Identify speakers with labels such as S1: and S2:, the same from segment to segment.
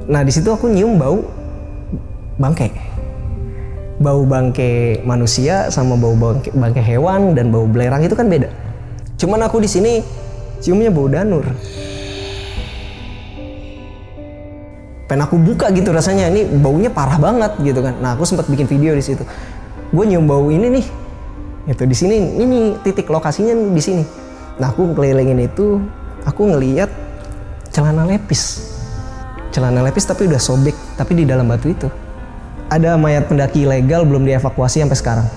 S1: Nah di situ aku nyium bau bangke. Bau bangke manusia sama bau bangke hewan dan bau belerang itu kan beda. Cuman aku di sini ciumnya bau danur. Pengen aku buka gitu rasanya, ini baunya parah banget gitu kan. Nah aku sempat bikin video di situ. Gue nyium bau ini nih. Itu di sini, ini titik lokasinya di sini. Nah aku kelilingin itu, aku ngelihat celana lepis. Celana lepis tapi udah sobek, tapi di dalam batu itu. Ada mayat pendaki ilegal belum dievakuasi sampai sekarang.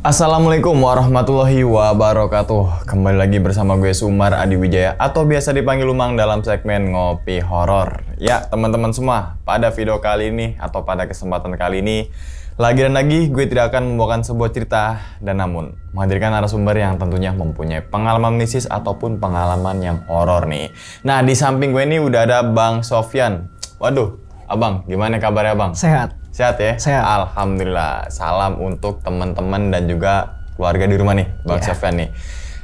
S2: Assalamualaikum warahmatullahi wabarakatuh. Kembali lagi bersama gue Sumar Adi Wijaya atau biasa dipanggil Umang dalam segmen Ngopi Horor. Ya teman-teman semua, pada video kali ini atau pada kesempatan kali ini lagi dan lagi gue tidak akan membawakan sebuah cerita dan namun menghadirkan narasumber yang tentunya mempunyai pengalaman mistis ataupun pengalaman yang horor nih. Nah di samping gue ini udah ada Bang Sofyan. Waduh, abang gimana kabarnya bang?
S1: Sehat.
S2: Sehat ya?
S1: Sehat.
S2: Alhamdulillah. Salam untuk teman-teman dan juga keluarga di rumah nih, Bang Sofyan nih.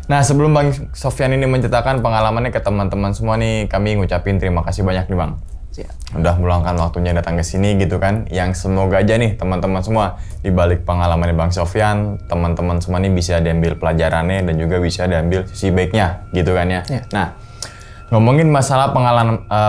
S2: Nah, sebelum Bang Sofyan ini menceritakan pengalamannya ke teman-teman semua nih, kami ngucapin terima kasih banyak nih, Bang.
S1: Siap.
S2: Udah meluangkan waktunya datang ke sini gitu kan. Yang semoga aja nih teman-teman semua di balik pengalamannya Bang Sofyan, teman-teman semua nih bisa diambil pelajarannya dan juga bisa diambil sisi baiknya gitu kan ya. Nah, ngomongin masalah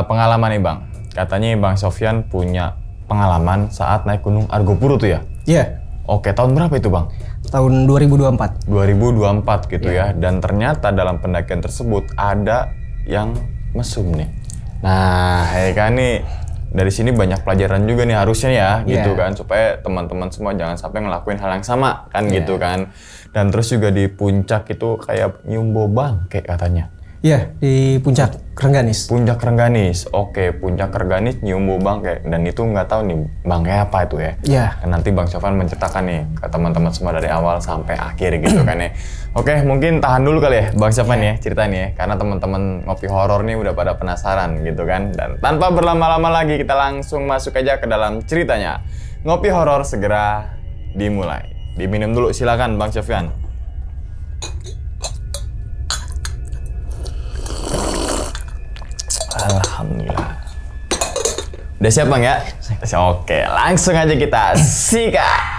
S2: pengalaman nih, Bang. Katanya Bang Sofyan punya pengalaman saat naik Gunung Argopuro tuh ya?
S1: Iya.
S2: Oke, tahun berapa itu Bang?
S1: Tahun 2024.
S2: 2024 gitu ya. Dan ternyata dalam pendakian tersebut ada yang mesum nih. Nah, ya kan nih dari sini banyak pelajaran juga nih harusnya ya gitu kan. Supaya teman-teman semua jangan sampai ngelakuin hal yang sama kan gitu kan. Dan terus juga di puncak itu kayak nyium bau bangke katanya.
S1: Iya, di Puncak Rengganis.
S2: Puncak Rengganis, oke, Puncak Rengganis nyium bau bangke dan itu nggak tahu nih bangke apa itu ya.
S1: Iya.
S2: Dan nanti Bang Sofyan menceritakan nih ke teman-teman semua dari awal sampai akhir gitu kan ya. Oke, mungkin tahan dulu kali ya Bang Sofyan ya ceritanya ya, karena teman-teman ngopi horor nih udah pada penasaran gitu kan. Dan tanpa berlama-lama lagi kita langsung masuk aja ke dalam ceritanya. Ngopi horor segera dimulai. Diminum dulu silakan Bang Sofyan. Alhamdulillah. Udah siap Bang ya? Oke, langsung aja kita sikat.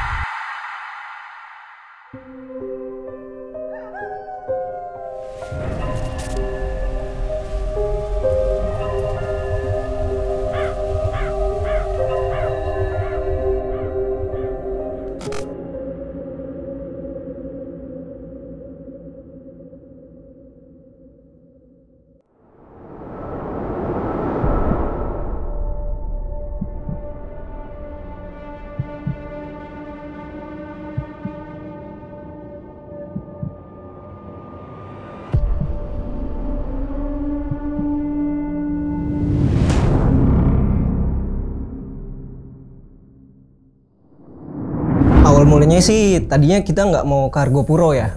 S1: Awal mulanya sih tadinya kita nggak mau ke Argopuro ya.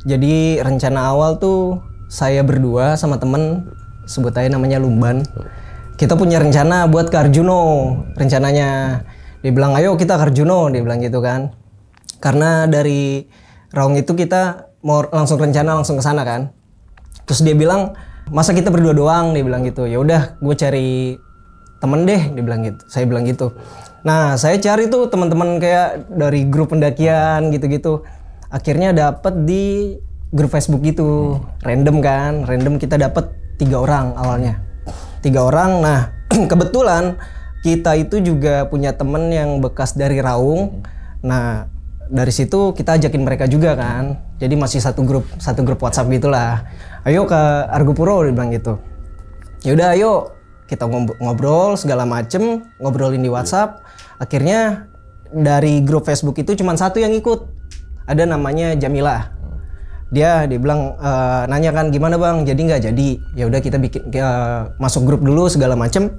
S1: Jadi rencana awal tuh saya berdua sama temen, sebut aja namanya Lumban. Kita punya rencana buat ke Arjuno rencananya. Dia bilang ayo kita ke Arjuno, dia bilang gitu kan. Karena dari Raung itu kita mau langsung rencana langsung ke sana kan. Terus dia bilang masa kita berdua doang, dia bilang gitu. Ya udah gue cari temen deh, dia bilang gitu. Saya bilang gitu. Nah, saya cari tuh teman-teman kayak dari grup pendakian gitu-gitu. Akhirnya dapet di grup Facebook gitu. Random kan, random kita dapet 3 orang awalnya. 3 orang, nah kebetulan kita itu juga punya temen yang bekas dari Raung. Nah, dari situ kita ajakin mereka juga kan. Jadi masih satu grup WhatsApp gitulah. Ayo ke Argopuro, dia bilang gitu. Ya udah ayo, kita ngobrol segala macem, ngobrolin di WhatsApp. Akhirnya dari grup Facebook itu cuma satu yang ikut, ada namanya Jamilah. Dia bilang nanya kan, gimana bang, jadi nggak jadi? Ya udah kita bikin masuk grup dulu segala macem.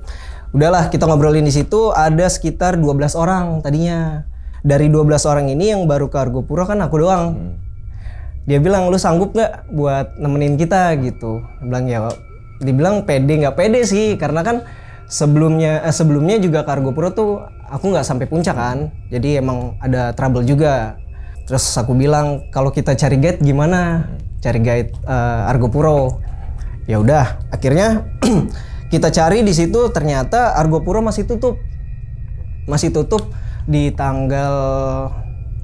S1: Udahlah kita ngobrolin di situ. Ada sekitar 12 orang tadinya. Dari 12 orang ini yang baru ke Argopuro kan aku doang. Dia bilang, lu sanggup nggak buat nemenin kita gitu? Dibilang pede nggak pede sih, karena kan sebelumnya juga ke Argopuro tuh aku nggak sampai puncak kan, jadi emang ada trouble juga. Terus aku bilang, kalau kita cari guide gimana? Cari guide Argopuro. Ya udah, akhirnya kita cari di situ, ternyata Argopuro masih tutup di tanggal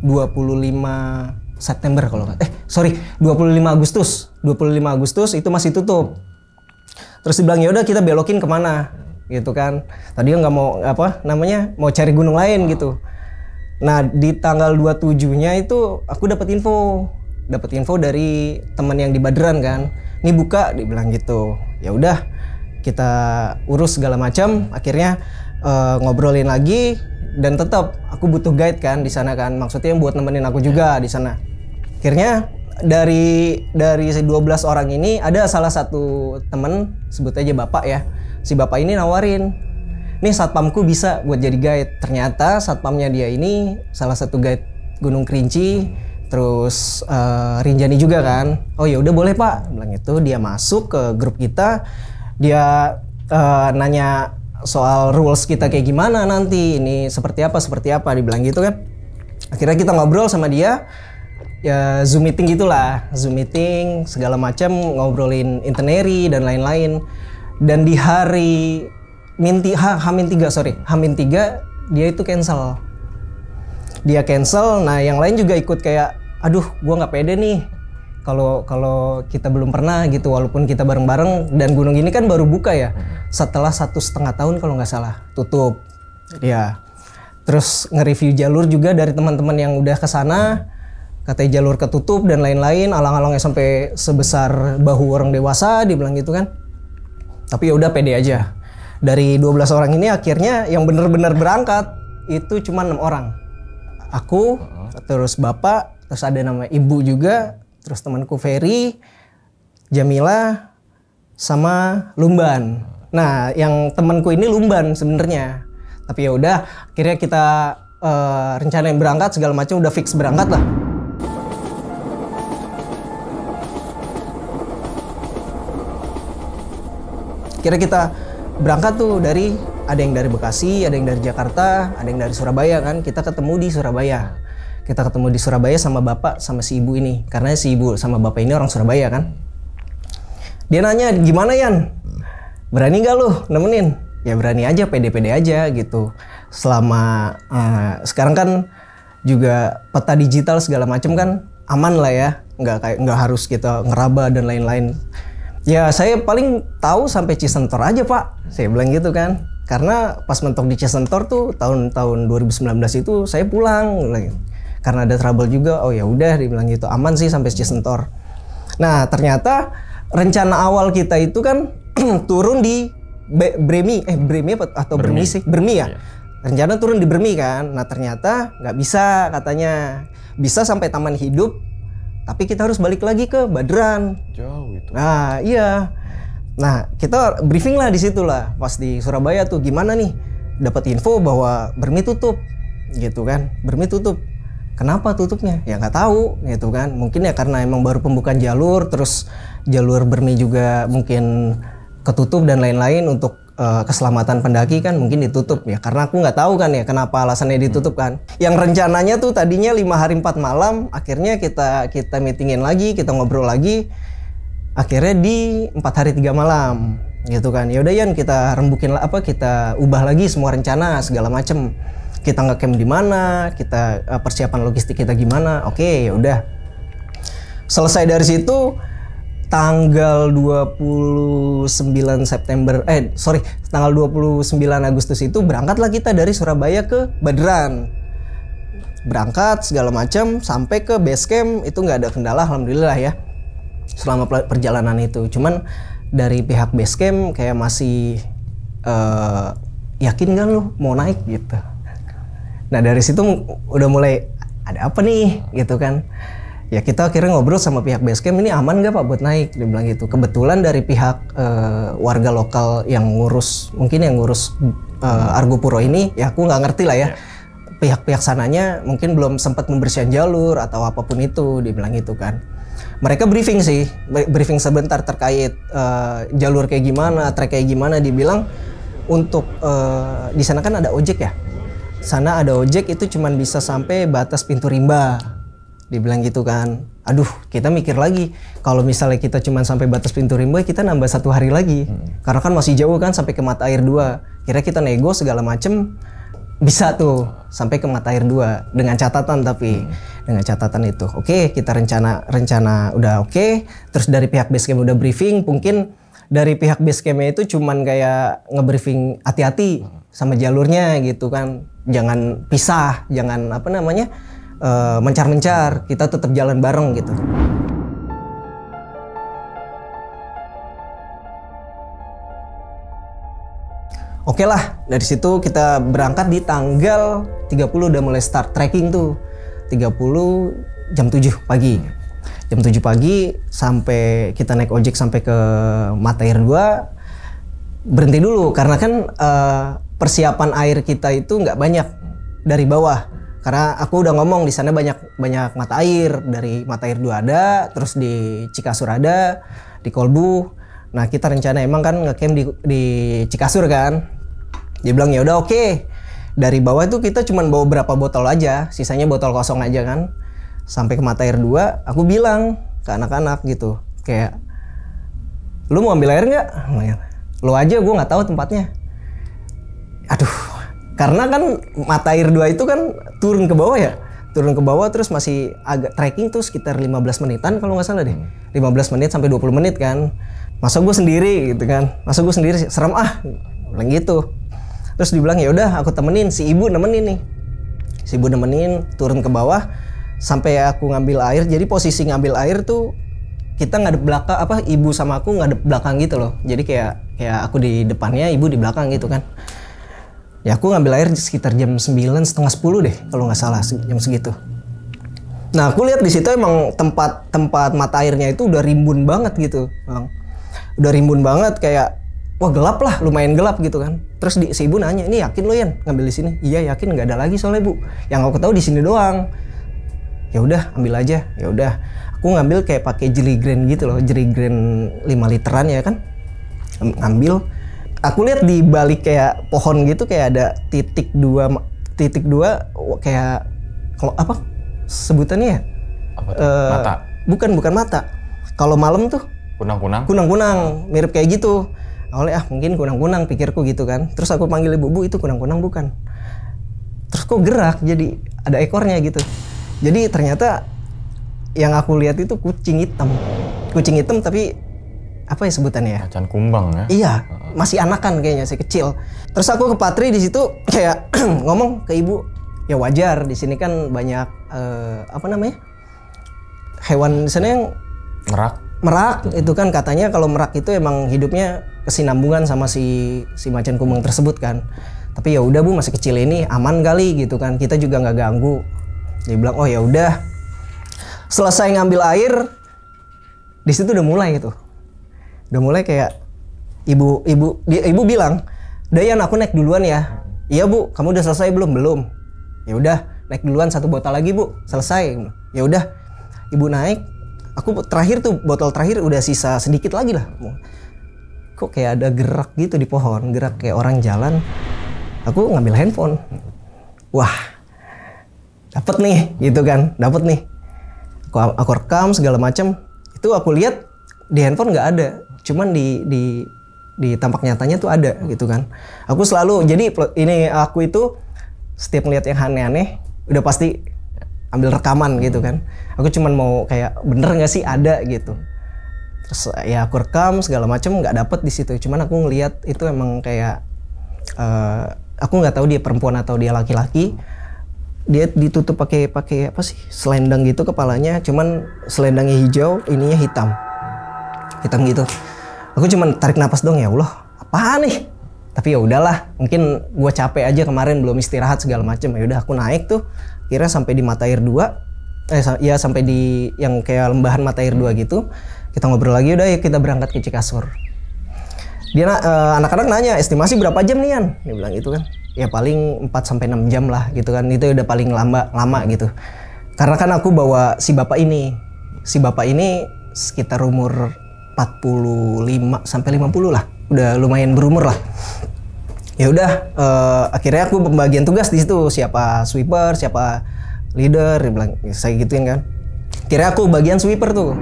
S1: 25 September kalau 25 Agustus itu masih tutup. Terus dibilang, ya udah kita belokin kemana gitu kan. Tadi nggak mau mau cari gunung lain gitu. Nah di tanggal 27-nya itu aku dapat info dari teman yang di Badran kan. Ini buka, dibilang gitu. Ya udah kita urus segala macam. Akhirnya ngobrolin lagi, dan tetap aku butuh guide kan di sana kan. Maksudnya buat nemenin aku juga di sana. Akhirnya dari 12 orang ini ada salah satu temen, sebut aja bapak ya. Si bapak ini nawarin, nih satpamku bisa buat jadi guide. Ternyata satpamnya dia ini salah satu guide Gunung Kerinci, terus Rinjani juga kan. Oh ya udah boleh pak, bilang itu. Dia masuk ke grup kita, dia nanya soal rules kita kayak gimana nanti, ini seperti apa dibilang gitu kan. Akhirnya kita ngobrol sama dia. Ya Zoom meeting gitulah, Zoom meeting segala macam, ngobrolin itinerary dan lain-lain. Dan di hari H-3 dia itu cancel. Dia cancel. Nah yang lain juga ikut kayak, aduh gua nggak pede nih kalau kita belum pernah gitu, walaupun kita bareng-bareng. Dan gunung ini kan baru buka ya setelah 1,5 tahun kalau nggak salah tutup ya. Terus nge-review jalur juga dari teman-teman yang udah kesana, katanya jalur ketutup dan lain-lain, alang-alangnya sampai sebesar bahu orang dewasa, dibilang gitu kan. Tapi ya udah pede aja. Dari 12 orang ini akhirnya yang benar-benar berangkat itu cuma 6 orang. Aku, terus bapak, terus ada nama ibu juga, terus temanku Ferry, Jamila, sama Lumban. Nah, yang temanku ini Lumban sebenarnya. Tapi ya udah, akhirnya kita rencanain berangkat segala macam, udah fix berangkat lah. Kira kita berangkat tuh ada yang dari Bekasi, ada yang dari Jakarta, ada yang dari Surabaya kan. Kita ketemu di Surabaya. Kita ketemu di Surabaya sama bapak sama si ibu ini. Karena si ibu sama bapak ini orang Surabaya kan. Dia nanya, gimana Yan? Berani gak lu nemenin? Ya berani aja, pede-pede aja gitu. Selama sekarang kan juga peta digital segala macam kan aman lah ya. Nggak harus kita ngeraba dan lain-lain. Ya saya paling tahu sampai Cisentor aja pak, saya bilang gitu kan. Karena pas mentok di Cisentor tuh tahun 2019 itu saya pulang lagi. Karena ada trouble juga, oh ya udah dibilang gitu, aman sih sampai Cisentor. Nah ternyata rencana awal kita itu kan turun di Bremi atau Bermi sih? Bermi ya? Iya. Rencana turun di Bermi kan. Nah ternyata nggak bisa katanya. Bisa sampai Taman Hidup, tapi kita harus balik lagi ke Badran.
S2: Jauh itu.
S1: Nah iya. Nah kita briefing lah di situ lah. Pas di Surabaya tuh gimana nih? Dapat info bahwa Bermi tutup gitu kan. Bermi tutup. Kenapa tutupnya? Ya nggak tahu gitu kan. Mungkin ya karena emang baru pembukaan jalur, terus jalur Bermi juga mungkin ketutup dan lain-lain untuk keselamatan pendaki kan mungkin ditutup ya. Karena aku nggak tahu kan ya kenapa alasannya ditutup kan. Yang rencananya tuh tadinya 5 hari 4 malam, akhirnya kita meetingin lagi, kita ngobrol lagi. Akhirnya di 4 hari 3 malam gitu kan. Ya udah Yan, kita rembukin kita ubah lagi semua rencana segala macem. Kita nge-camp di mana, kita persiapan logistik kita gimana. Oke, ya udah. Selesai dari situ tanggal 29 Agustus itu berangkatlah kita dari Surabaya ke Badran. Berangkat segala macam sampai ke base camp itu nggak ada kendala alhamdulillah ya. Selama perjalanan itu. Cuman dari pihak base camp kayak masih yakin kan lu mau naik gitu. Nah dari situ udah mulai ada apa nih gitu kan. Ya kita akhirnya ngobrol sama pihak base camp, ini aman gak Pak buat naik? Dia bilang gitu. Kebetulan dari pihak warga lokal yang ngurus, mungkin yang ngurus Argo Puro ini, ya aku nggak ngerti lah ya. Pihak-pihak sananya mungkin belum sempat membersihkan jalur atau apapun itu, dia bilang gitu kan. Mereka briefing sih, briefing sebentar terkait jalur kayak gimana, trek kayak gimana. Dibilang untuk di sana kan ada ojek ya. Sana ada ojek itu cuman bisa sampai batas pintu rimba. Dibilang gitu kan. Aduh, kita mikir lagi. Kalau misalnya kita cuma sampai batas pintu rimba, kita nambah 1 hari lagi. Karena kan masih jauh kan sampai ke Mata Air 2. Kira kita nego segala macem, bisa tuh sampai ke Mata Air 2. Dengan catatan tapi. Dengan catatan itu. Oke, kita rencana udah oke. Terus dari pihak base camp udah briefing. Mungkin dari pihak base camp-nya itu cuman kayak nge-briefing hati-hati sama jalurnya gitu kan. Jangan pisah, jangan apa namanya, mencar-mencar, kita tetap jalan bareng gitu. Oke lah, dari situ kita berangkat di tanggal 30 udah mulai start trekking tuh. 30 jam 7 pagi. Jam 7 pagi sampai kita naik ojek sampai ke Mata Air 2. Berhenti dulu karena kan persiapan air kita itu nggak banyak dari bawah. Karena aku udah ngomong di sana banyak mata air, dari Mata Air 2 ada, terus di Cikasur ada, di Kolbu. Nah kita rencana emang kan ngecamp di Cikasur kan. Dia bilang ya udah oke. Dari bawah itu kita cuman bawa berapa botol aja, sisanya botol kosong aja kan. Sampai ke Mata Air 2, aku bilang ke anak-anak gitu, kayak lu mau ambil air nggak? Lu aja, gue nggak tahu tempatnya. Aduh. Karena kan Mata Air 2 itu kan turun ke bawah ya. Turun ke bawah terus masih agak trekking tuh sekitar 15 menitan kalau nggak salah deh. 15 menit sampai 20 menit kan. Masa gue sendiri gitu kan. Masa gue sendiri serem bilang gitu. Terus dibilang ya udah aku temenin, si ibu nemenin nih. Si ibu nemenin turun ke bawah sampai aku ngambil air. Jadi posisi ngambil air tuh kita ngadep belakang, ibu sama aku ngadep belakang gitu loh. Jadi kayak aku di depannya, ibu di belakang gitu kan. Ya aku ngambil air sekitar jam 9, setengah 10 deh kalau nggak salah, jam segitu. Nah aku lihat di situ emang tempat mata airnya itu udah rimbun banget gitu, Bang. Udah rimbun banget kayak wah gelap lah, lumayan gelap gitu kan. Terus si ibu nanya, ini yakin lo Yan ngambil di sini? Iya yakin, nggak ada lagi soalnya Bu. Yang aku tahu di sini doang. Ya udah ambil aja. Ya udah. Aku ngambil kayak pakai jerigen gitu loh, jerigen 5 literan ya kan. Ambil. Aku lihat di balik kayak pohon gitu kayak ada titik dua kayak kalau apa sebutannya ya?
S2: Apa tuh? Mata.
S1: Bukan mata. Kalau malam tuh kunang-kunang mirip kayak gitu. Awalnya mungkin kunang-kunang pikirku gitu kan. Terus aku panggil ibu, itu kunang-kunang bukan. Terus kok gerak jadi ada ekornya gitu. Jadi ternyata yang aku lihat itu kucing hitam. Kucing hitam tapi apa ya sebutannya ya? Macan
S2: kumbang ya?
S1: Iya, masih anakan kayaknya, masih kecil. Terus aku ke Patri di situ kayak ngomong ke ibu, ya wajar di sini kan banyak apa namanya? Hewan di sana yang merak itu kan katanya kalau merak itu emang hidupnya kesinambungan sama si macan kumbang tersebut kan. Tapi ya udah Bu, masih kecil ini aman kali gitu kan. Kita juga nggak ganggu. Dia bilang, "Oh ya udah." Selesai ngambil air di situ udah mulai gitu. Udah mulai kayak ibu bilang, "Dayan aku naik duluan ya." "Iya Bu, kamu udah selesai belum?" "Belum." "Ya udah, naik duluan 1 botol lagi Bu, selesai." Ya udah, ibu naik. Aku terakhir tuh botol terakhir udah sisa sedikit lagi lah. Kok kayak ada gerak gitu di pohon, gerak kayak orang jalan. Aku ngambil handphone. Wah, dapet nih, gitu kan, dapet nih. Aku rekam segala macam. Itu aku lihat di handphone nggak ada. Cuman di tampak nyatanya tuh ada gitu kan. Aku selalu, jadi ini aku itu setiap ngeliat yang aneh-aneh udah pasti ambil rekaman gitu kan. Aku cuman mau kayak bener nggak sih ada gitu. Terus ya aku rekam segala macam, nggak dapet di situ. Cuman aku ngeliat itu emang kayak aku nggak tahu dia perempuan atau dia laki-laki. Dia ditutup pakai apa sih, selendang gitu kepalanya. Cuman selendangnya hijau, ininya hitam gitu. Aku cuman tarik napas dong, ya Allah, apaan nih? Tapi ya udahlah, mungkin gue capek aja kemarin belum istirahat segala macem. Ya udah aku naik tuh, kira sampai di Mata Air 2, ya sampai di yang kayak lembahan Mata Air 2 gitu. Kita ngobrol lagi, udah ya kita berangkat ke Cikasur. Dia anak-anak nanya, estimasi berapa jam nih Yan? Dia bilang gitu kan. Ya paling 4 sampai 6 jam lah gitu kan. Itu udah paling lama gitu. Karena kan aku bawa si bapak ini. Si bapak ini sekitar umur 45 sampai 50 lah. Udah lumayan berumur lah. Ya udah, akhirnya aku pembagian tugas di situ. Siapa sweeper, siapa leader, dia bilang saya gituin kan. Akhirnya aku bagian sweeper tuh.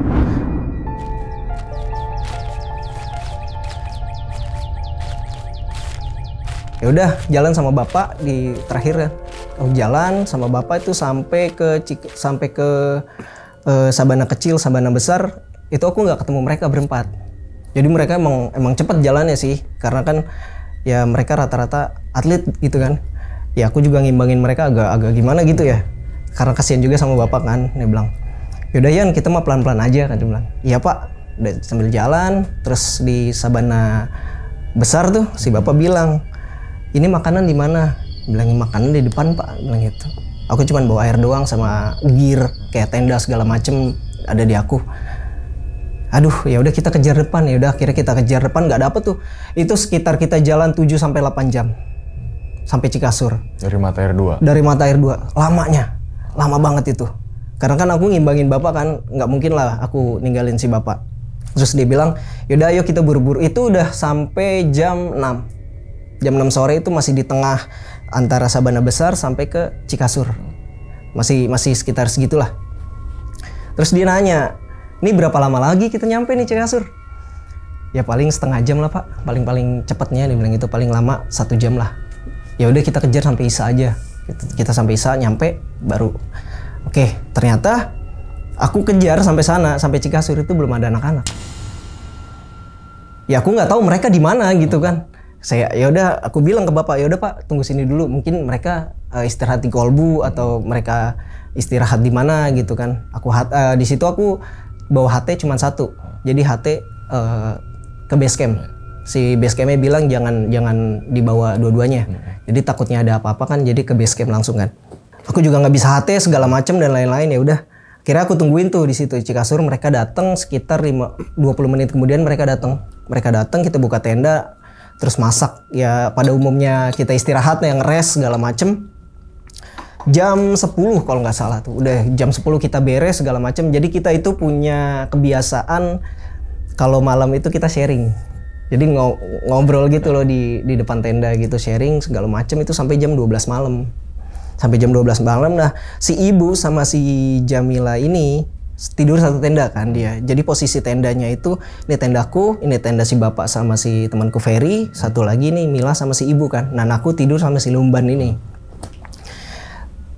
S1: Ya udah, jalan sama bapak di terakhir kan. Aku jalan sama bapak itu sampai ke Sabana kecil, Sabana besar. Itu aku nggak ketemu mereka berempat. Jadi mereka emang cepet jalannya sih, karena kan ya mereka rata-rata atlet gitu kan. Ya aku juga ngimbangin mereka agak gimana gitu ya. Karena kasihan juga sama bapak kan. Dia bilang, yaudah Yan, kita mah pelan-pelan aja kan. Dia bilang, iya pak. Udah sambil jalan, terus di Sabana besar tuh si bapak bilang, ini makanan di mana? Bilangin makanan di depan pak, bilang gitu. Aku cuma bawa air doang sama gear kayak tenda segala macem ada di aku. Aduh, ya udah kita kejar depan. Ya udah akhirnya kita kejar depan, nggak dapet tuh. Itu sekitar kita jalan 7 sampai 8 jam sampai Cikasur.
S2: Dari Mata Air 2.
S1: Dari Mata Air 2. Lama banget itu. Karena kan aku ngimbangin bapak kan, nggak mungkin lah aku ninggalin si bapak. Terus dia bilang, yaudah ayo kita buru-buru. Itu udah sampai jam 6. Jam 6 sore itu masih di tengah antara Sabana Besar sampai ke Cikasur. Masih sekitar segitulah. Terus dia nanya, ini berapa lama lagi kita nyampe nih Cikasur? Ya paling setengah jam lah pak. Paling cepatnya dia bilang itu, paling lama 1 jam lah. Ya udah kita kejar sampai Isa aja. Kita sampai Isa nyampe baru. Oke, ternyata aku kejar sampai sana, sampai Cikasur itu belum ada anak-anak. Ya aku nggak tahu mereka di mana gitu kan. Ya udah aku bilang ke bapak, ya udah pak tunggu sini dulu, mungkin mereka istirahat di Kolbu atau mereka istirahat di mana gitu kan. Di situ aku bawa HT cuma 1, jadi HT ke base camp. Si base campnya bilang jangan dibawa dua-duanya, jadi takutnya ada apa-apa kan, jadi ke base camp langsung kan. Aku juga nggak bisa HT segala macam dan lain-lain. Ya udah akhirnya aku tungguin tuh di situ Cikasur. Mereka datang sekitar 20 menit kemudian mereka datang, kita buka tenda. Terus masak, ya pada umumnya kita istirahat yang rest segala macem. Jam 10 kalau nggak salah tuh, udah jam 10 kita beres segala macem. Jadi kita itu punya kebiasaan kalau malam itu kita sharing. Jadi ngobrol gitu loh di depan tenda gitu, sharing segala macem itu sampai jam 12 malam. Sampai jam 12 malam, nah si ibu sama si Jamila ini tidur satu tenda kan dia. Jadi posisi tendanya itu, ini tendaku, ini tenda si bapak sama si temanku Ferry, satu lagi nih Mila sama si ibu kan. Nah aku tidur sama si Lumban ini.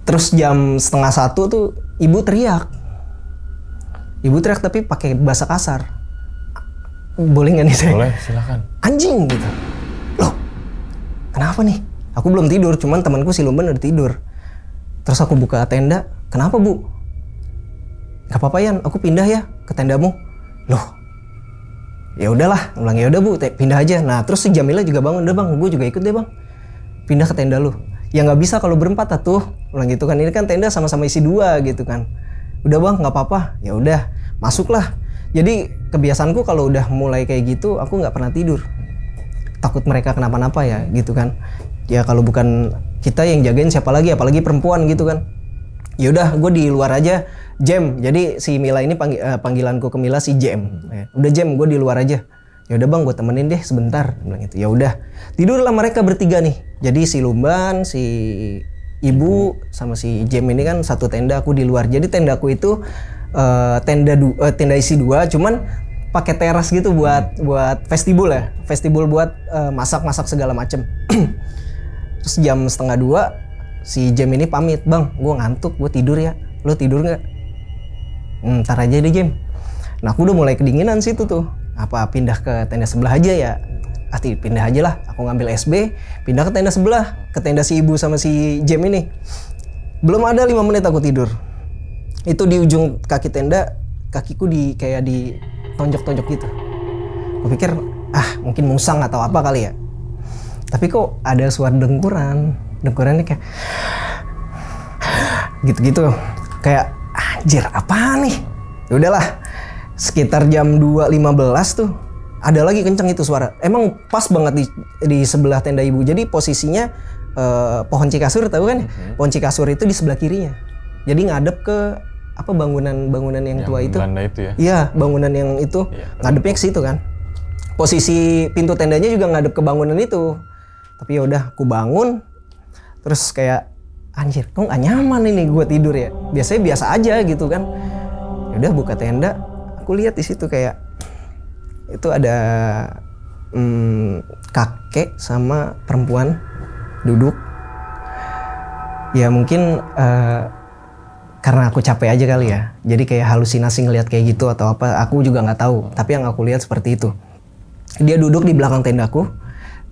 S1: Terus jam 12:30 tuh ibu teriak. Ibu teriak tapi pakai bahasa kasar. Boleh nggak nih saya?
S2: Boleh, silakan.
S1: Anjing gitu. Loh, kenapa nih? Aku belum tidur, cuman temanku si Lumban udah tidur. Terus aku buka tenda, kenapa bu? Gak apa-apa Yan, aku pindah ya ke tendamu. Loh, ya udahlah, bilang ya udah bu, pindah aja. Nah terus si Jamila juga bangun, udah bang, gue juga ikut deh bang, pindah ke tenda lu. Ya nggak bisa kalau berempat atuh, bilang gitu kan. Ini kan tenda sama-sama isi 2 gitu kan. Udah bang, nggak apa-apa. Ya udah, masuklah. Jadi kebiasaanku kalau udah mulai kayak gitu, aku nggak pernah tidur. Takut mereka kenapa-napa ya gitu kan. Ya kalau bukan kita yang jagain siapa lagi, apalagi perempuan gitu kan. Ya udah, gue di luar aja. Jam, jadi si Mila ini panggilanku ke Mila si Jam. Udah Jam, gue di luar aja. Ya udah bang, gue temenin deh sebentar. Bilang gitu. Ya udah, tidurlah mereka bertiga nih. Jadi si Lumban, si ibu sama si Jam ini kan satu tenda, aku di luar. Jadi tendaku itu tenda isi 2, cuman pakai teras gitu buat festival ya, festival buat masak segala macem. Terus jam 1:30 si Jam ini pamit, bang, gue ngantuk, gue tidur ya. Lo tidur nggak? Ntar aja deh Jam. Nah aku udah mulai kedinginan situ tuh. Apa pindah ke tenda sebelah aja ya? Pindah aja lah. Aku ngambil SB, pindah ke tenda sebelah, ke tenda si ibu sama si Jam ini. Belum ada 5 menit aku tidur. Itu di ujung kaki tenda, kakiku kayak ditonjok-tonjok gitu. Aku pikir, mungkin musang atau apa kali ya. Tapi kok ada suara dengkurannya kayak gitu-gitu. Kayak anjir apa nih? Ya udahlah. Sekitar jam 2.15 tuh ada lagi kenceng itu suara. Emang pas banget di sebelah tenda ibu. Jadi posisinya pohon cikasur tahu kan? Pohon cikasur itu di sebelah kirinya. Jadi ngadep ke apa bangunan yang tua itu.
S2: Belanda itu ya?
S1: Iya, bangunan yang itu ngadepnya ke situ kan. Posisi pintu tendanya juga ngadep ke bangunan itu. Tapi ya udah, aku bangun, terus kayak anjir, kok nggak nyaman ini gue tidur ya. Biasanya biasa aja gitu kan. Ya udah buka tenda, aku lihat di situ kayak itu ada kakek sama perempuan duduk. Ya mungkin karena aku capek aja kali ya. Jadi kayak halusinasi ngelihat kayak gitu atau apa, aku juga nggak tahu. Tapi yang aku lihat seperti itu. Dia duduk di belakang tendaku.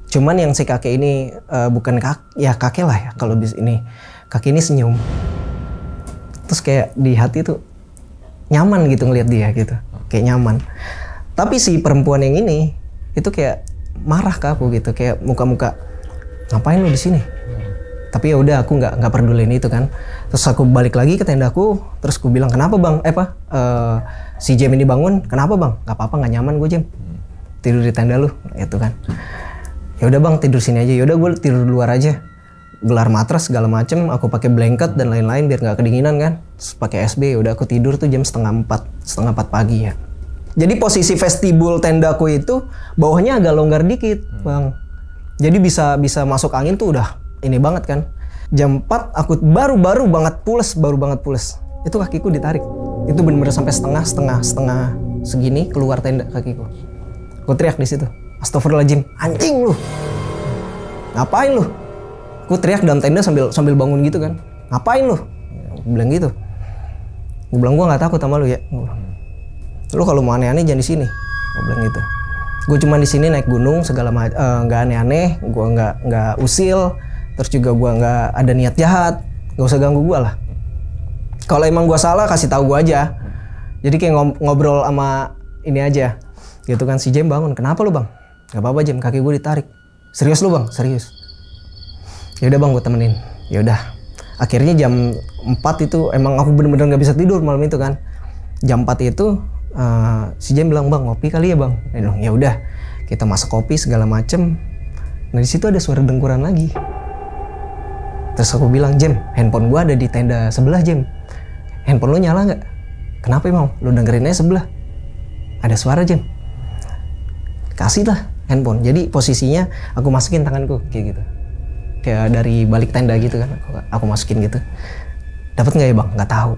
S1: Cuman yang si kakek ini bukan kakek lah ya kalau ini. Kakek ini senyum. Terus kayak di hati tuh nyaman gitu ngelihat dia gitu. Kayak nyaman. Tapi si perempuan yang ini itu kayak marah ke aku gitu, kayak muka-muka ngapain lu di sini? Tapi ya udah aku nggak pedulin itu kan. Terus aku balik lagi ke tendaku, terus aku bilang kenapa bang? Si Jem ini bangun, kenapa bang? Gak apa-apa, nggak nyaman gue Jem. Tidur di tenda lu, gitu kan. Ya udah bang tidur sini aja. Ya udah gue tidur di luar aja. Gelar matras segala macem, aku pakai blanket dan lain-lain biar nggak kedinginan kan. Terus pakai SB. Ya udah aku tidur tuh jam setengah 4 pagi ya. Jadi posisi vestibul tendaku itu bawahnya agak longgar dikit bang. Jadi bisa masuk angin tuh udah ini banget kan. Jam 4 aku baru banget pules. Itu kakiku ditarik. Itu bener-bener sampai setengah segini keluar tenda kakiku. Aku teriak di situ. Astagfirullahaladzim, anjing lu. Ngapain lu? Aku teriak dalam tenda sambil bangun gitu kan. Ngapain lu? Aku bilang gitu. Gue bilang gue nggak takut sama lu ya. Lu kalau mau aneh-aneh jangan di sini. Gue bilang gitu. Gue cuma di sini naik gunung segala macam, nggak aneh-aneh. Gue nggak usil. Terus juga gue nggak ada niat jahat. Gak usah ganggu gue lah. Kalau emang gue salah kasih tahu gue aja. Jadi kayak ngobrol sama ini aja. Gitu kan si Jem bangun. Kenapa lu bang? Gak apa-apa Jem, kaki gue ditarik. Serius lu bang? Serius. Ya udah bang, gue temenin. Ya udah. Akhirnya jam 4 itu emang aku bener-bener nggak bisa tidur malam itu kan. Jam 4 itu si Jem bilang bang ngopi kali ya bang. Ya udah. Kita masak kopi segala macem. Nah di situ ada suara dengkuran lagi. Terus aku bilang Jem, handphone gue ada di tenda sebelah Jem. Handphone lu nyala nggak? Kenapa emang? Lu dengerin aja sebelah. Ada suara Jem. Kasih lah handphone. Jadi posisinya aku masukin tanganku kayak gitu. Kayak dari balik tenda gitu kan. Aku masukin gitu. Dapat nggak ya bang? Nggak tahu.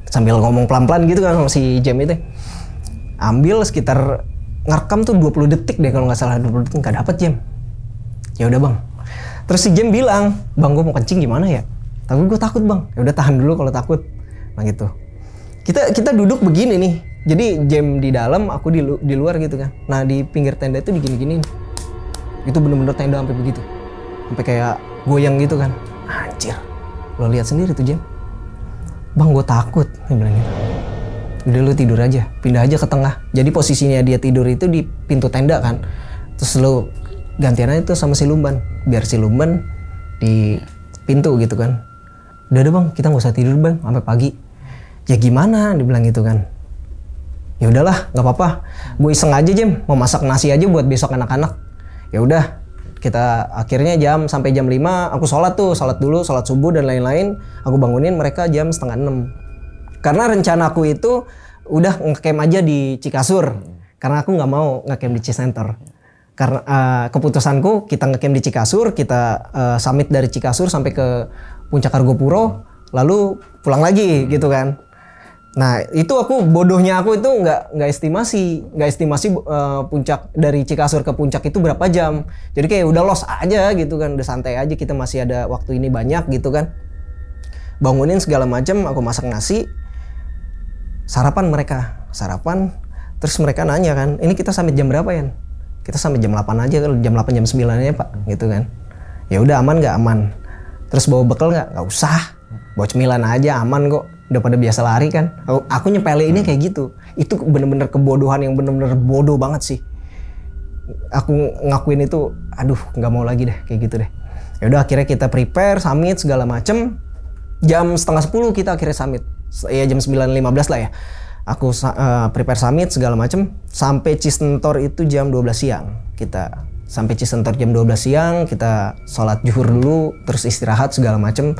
S1: Sambil ngomong pelan-pelan gitu kan sama si Jem itu. Ambil sekitar ngerekam tuh 20 detik deh kalau nggak salah. 20 detik nggak dapet Jem. Ya udah bang. Terus si Jem bilang, bang gue mau kencing gimana ya? Tapi gue takut bang. Ya udah tahan dulu kalau takut. Nah gitu. Kita duduk begini nih. Jadi Jem di dalam, aku di luar gitu kan. Nah di pinggir tenda itu digini-giniin. Itu bener-bener tenda sampai begitu. Sampai kayak goyang gitu kan. Anjir. Lo lihat sendiri tuh Jem. Bang gue takut. Dia bilang gitu. Udah lu tidur aja. Pindah aja ke tengah. Jadi posisinya dia tidur itu di pintu tenda kan. Terus lu gantian aja tuh sama si Lumban. Biar si Lumban di pintu gitu kan. Udah bang, kita nggak usah tidur bang sampai pagi. Ya gimana? Dibilang gitu kan. Ya udahlah, nggak apa-apa. Gue iseng aja Jem, mau masak nasi aja buat besok anak-anak. Ya udah, kita akhirnya sampai jam 5 aku sholat dulu, sholat subuh dan lain-lain. Aku bangunin mereka jam 5:30. Karena rencanaku itu udah ngecamp aja di Cikasur. Karena aku nggak mau ngecamp di Cisenter. Karena keputusanku kita ngecamp di Cikasur, kita summit dari Cikasur sampai ke Puncak Argopuro, lalu pulang lagi gitu kan. Nah itu bodohnya aku itu nggak estimasi puncak dari Cikasur ke puncak itu berapa jam. Jadi kayak udah los aja gitu kan, udah santai aja, kita masih ada waktu ini banyak gitu kan. Bangunin segala macam, aku masak nasi, sarapan, terus mereka nanya kan, ini kita sampai jam berapa ya? Kita sampai jam 8 aja, kalau jam 8 jam 9 aja pak, gitu kan. Ya udah aman nggak? Aman. Terus bawa bekal nggak? Nggak usah. Bawa cemilan aja aman kok. Udah pada biasa lari kan. Aku nyepeleinnya kayak gitu. Itu bener-bener kebodohan yang bener-bener bodoh banget sih. aku ngakuin itu, aduh nggak mau lagi deh kayak gitu deh. Ya udah akhirnya kita prepare summit segala macem. Jam 9:30 kita akhirnya summit. Ya jam 9:15 lah ya. Aku prepare summit segala macem. Sampai Cisentor itu jam 12 siang. Kita sampai Cisentor jam 12 siang. Kita sholat zuhur dulu. Terus istirahat segala macem.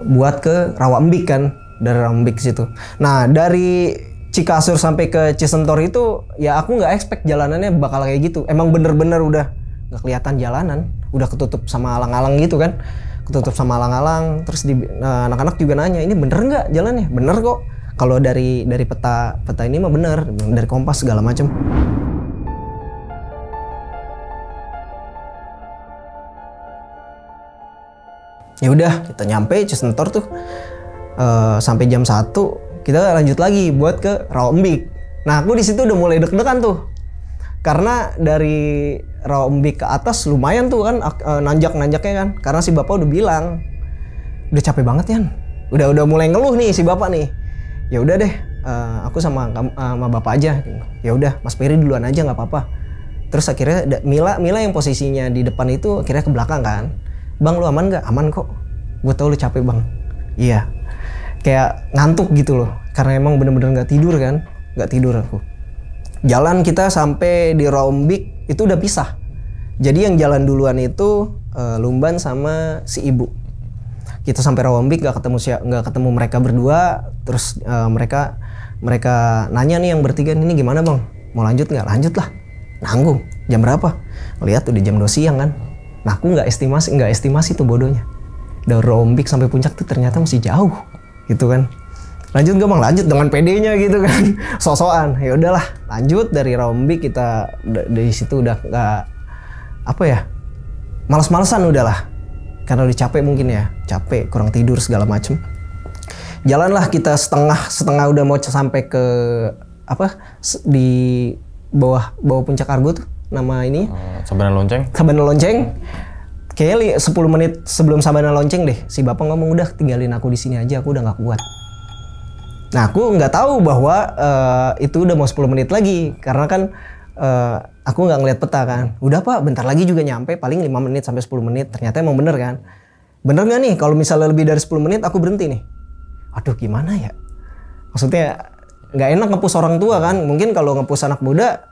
S1: Buat ke Rawambik kan. Dari Rawambik ke situ. Nah dari Cikasur sampai ke Cisentor itu. Ya aku gak expect jalanannya bakal kayak gitu. Emang bener-bener udah gak kelihatan jalanan. Udah ketutup sama alang-alang gitu kan. Ketutup sama alang-alang, terus anak-anak juga nanya, ini bener nggak jalannya? Bener kok. Kalau dari peta ini mah bener, dari kompas segala macam. Ya udah, kita nyampe Cisentor tuh sampai jam 1, kita lanjut lagi buat ke Rawambik. Nah aku di situ udah mulai deg-degan tuh, karena dari Rawambik ke atas lumayan tuh kan nanjak-nanjaknya kan, karena si bapak udah bilang udah capek banget ya, udah mulai ngeluh nih si bapak nih. Ya udah deh, aku sama bapak aja. Ya udah Mas Peri duluan aja nggak apa-apa. Terus akhirnya Mila yang posisinya di depan itu akhirnya ke belakang kan. Bang lu aman nggak? Aman kok. Gue tau lu capek bang. Iya. Kayak ngantuk gitu loh, karena emang bener-bener nggak tidur kan, nggak tidur aku. Jalan kita sampai di Rawambik itu udah pisah. Jadi yang jalan duluan itu Lumban sama si ibu. Kita sampai Rawambik nggak ketemu mereka berdua. Terus mereka nanya nih yang bertiga, ini gimana bang? Mau lanjut nggak? Lanjut lah. Nanggung. Jam berapa? Lihat udah jam 2 siang kan. Nah aku nggak estimasi tuh bodohnya. Dari Rawambik sampai puncak tuh ternyata masih jauh, gitu kan. Lanjut gak bang? Lanjut dengan PD-nya gitu kan. Sosokan. Ya udahlah, lanjut dari Rawambik kita dari situ udah nggak apa ya, males-malesan udahlah. Karena udah capek mungkin ya, capek, kurang tidur segala macem. Jalanlah kita setengah udah mau sampai ke apa di bawah puncak Argo tuh nama ini.
S2: Sabana Lonceng.
S1: Sabana Lonceng. Kayaknya 10 menit sebelum Sabana Lonceng deh, si bapak ngomong udah tinggalin aku di sini aja, aku udah nggak kuat. Nah aku nggak tahu bahwa itu udah mau 10 menit lagi, karena kan aku nggak ngeliat peta kan. Udah pak, bentar lagi juga nyampe, paling 5 menit sampai 10 menit. Ternyata emang bener kan. Bener nggak nih kalau misalnya lebih dari 10 menit aku berhenti nih? Aduh gimana ya? Maksudnya nggak enak nge-push orang tua kan. Mungkin kalau nge-push anak muda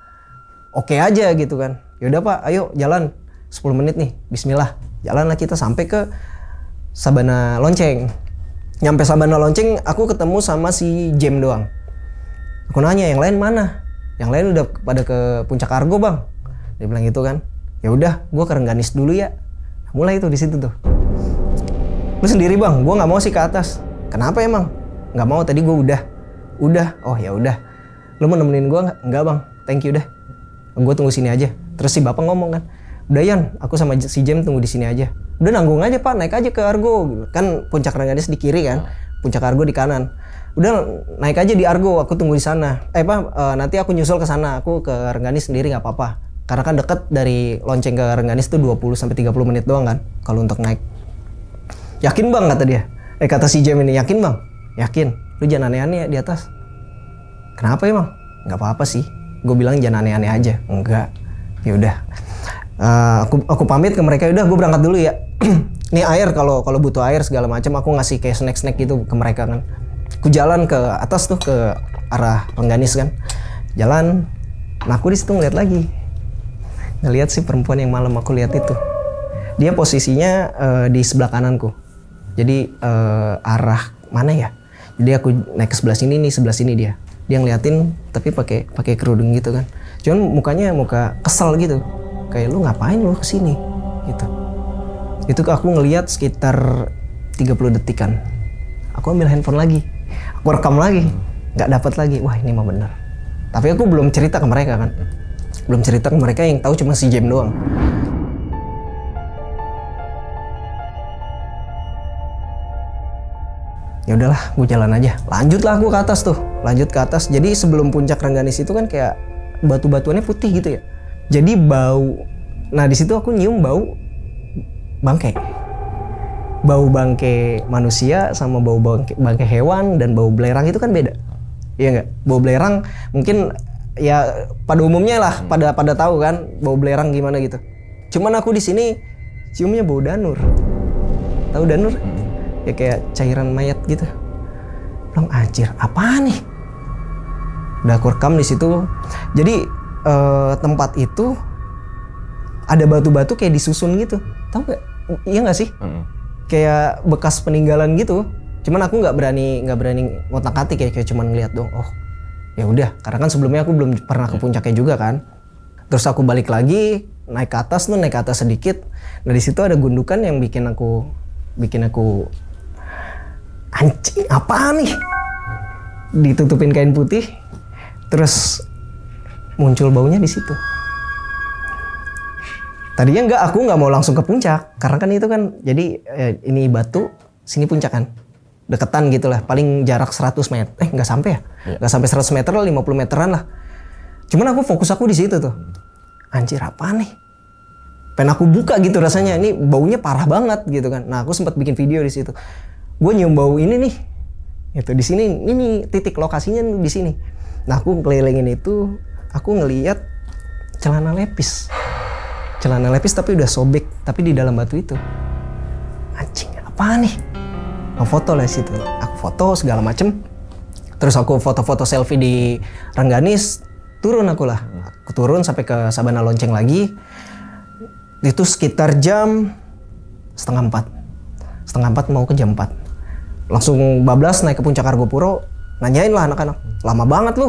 S1: oke aja gitu kan. Yaudah pak, ayo jalan 10 menit nih, bismillah. Jalanlah kita sampai ke Sabana Lonceng. Nyampe Sabana Lonceng, aku ketemu sama si Jem doang. Aku nanya, yang lain mana? Yang lain udah pada ke puncak Argo bang. Dia bilang gitu kan. Ya udah, gue ke Rengganis dulu ya. Mulai itu di situ tuh. Lu sendiri bang, gue nggak mau sih ke atas. Kenapa emang? Nggak mau, tadi gue udah. Oh ya udah. Lu mau nemenin gue nggak? Nggak bang, thank you dah. Gue tunggu sini aja. Terus si bapak ngomong kan, udah Yan, aku sama si Jem tunggu di sini aja. Udah nanggung aja pak, naik aja ke Argo. Kan puncak Rengganis di kiri kan, puncak Argo di kanan. Udah naik aja di Argo, aku tunggu di sana. Nanti aku nyusul ke sana, aku ke Rengganis sendiri nggak apa-apa. Karena kan deket dari Lonceng ke Rengganis tuh 20-30 menit doang kan, kalau untuk naik. Yakin bang kata dia. Kata si Jem ini, yakin bang? Yakin. Lu jangan aneh-aneh ya di atas. Kenapa emang? Nggak apa-apa sih. Gue bilang jangan aneh-aneh aja. Enggak. Ya udah. Aku pamit ke mereka, udah gue berangkat dulu ya. Nih air, kalau butuh air segala macam aku ngasih kayak snack gitu ke mereka kan. Aku jalan ke atas tuh ke arah Rengganis kan. Jalan, nah aku di situ ngeliat lagi. Ngeliat si perempuan yang malam aku lihat itu. Dia posisinya di sebelah kananku. Jadi arah mana ya? Jadi aku naik ke sebelah sini nih, sebelah sini dia. Dia ngeliatin tapi pakai kerudung gitu kan. Cuman mukanya muka kesel gitu. Kayak lu ngapain lu kesini gitu. Itu aku ngeliat sekitar 30 detikan. Aku ambil handphone lagi, aku rekam lagi, nggak dapat lagi. Wah ini mah bener. Tapi aku belum cerita ke mereka kan, belum cerita ke mereka, yang tahu cuma si Jem doang. Ya udahlah, gue jalan aja. Lanjutlah aku ke atas tuh, lanjut ke atas. Jadi sebelum puncak Rengganis itu kan kayak batu-batuannya putih gitu ya. Jadi bau. Nah di situ aku nyium bau bangke. Bau bangke manusia sama bau bangke hewan dan bau belerang itu kan beda. Iya nggak? Bau belerang mungkin ya pada umumnya lah, pada tahu kan bau belerang gimana gitu. Cuman aku di sini ciumnya bau danur. Tahu danur? Ya kayak cairan mayat gitu. Bilang anjir, apa nih? Udah aku rekam di situ. Jadi tempat itu ada batu-batu kayak disusun gitu. Tahu nggak? Iya nggak sih? Kayak bekas peninggalan gitu. Cuman aku nggak berani ngotak-atik ya, kayak cuman ngeliat dong. Oh, ya udah. Karena kan sebelumnya aku belum pernah ke puncaknya juga kan. Terus aku balik lagi, naik ke atas sedikit. Nah di situ ada gundukan yang bikin aku anjing, apa nih? Ditutupin kain putih, terus muncul baunya di situ. Tadinya aku nggak mau langsung ke puncak, karena kan itu kan jadi ini batu, sini puncak kan, deketan gitulah, paling jarak 100 meter, nggak sampai ya, nggak sampai 100 meter lah, 50 meteran lah. Cuman fokus aku di situ tuh, anjir apa nih? Pengen aku buka gitu rasanya, ini baunya parah banget gitu kan. Nah aku sempat bikin video di situ, gue nyium bau ini nih, itu di sini, ini titik lokasinya di sini. Nah aku kelilingin itu, aku ngeliat celana lepis tapi udah sobek, tapi di dalam batu itu. Anjing, apa nih? Aku foto lah situ. Aku foto segala macem. Terus aku foto-foto selfie di Rengganis. Turun aku lah. Aku turun sampai ke Sabana Lonceng lagi. Itu sekitar jam setengah 4 mau ke jam 4. Langsung bablas naik ke puncak Argopuro. Nanyain lah anak-anak. Lama banget lu.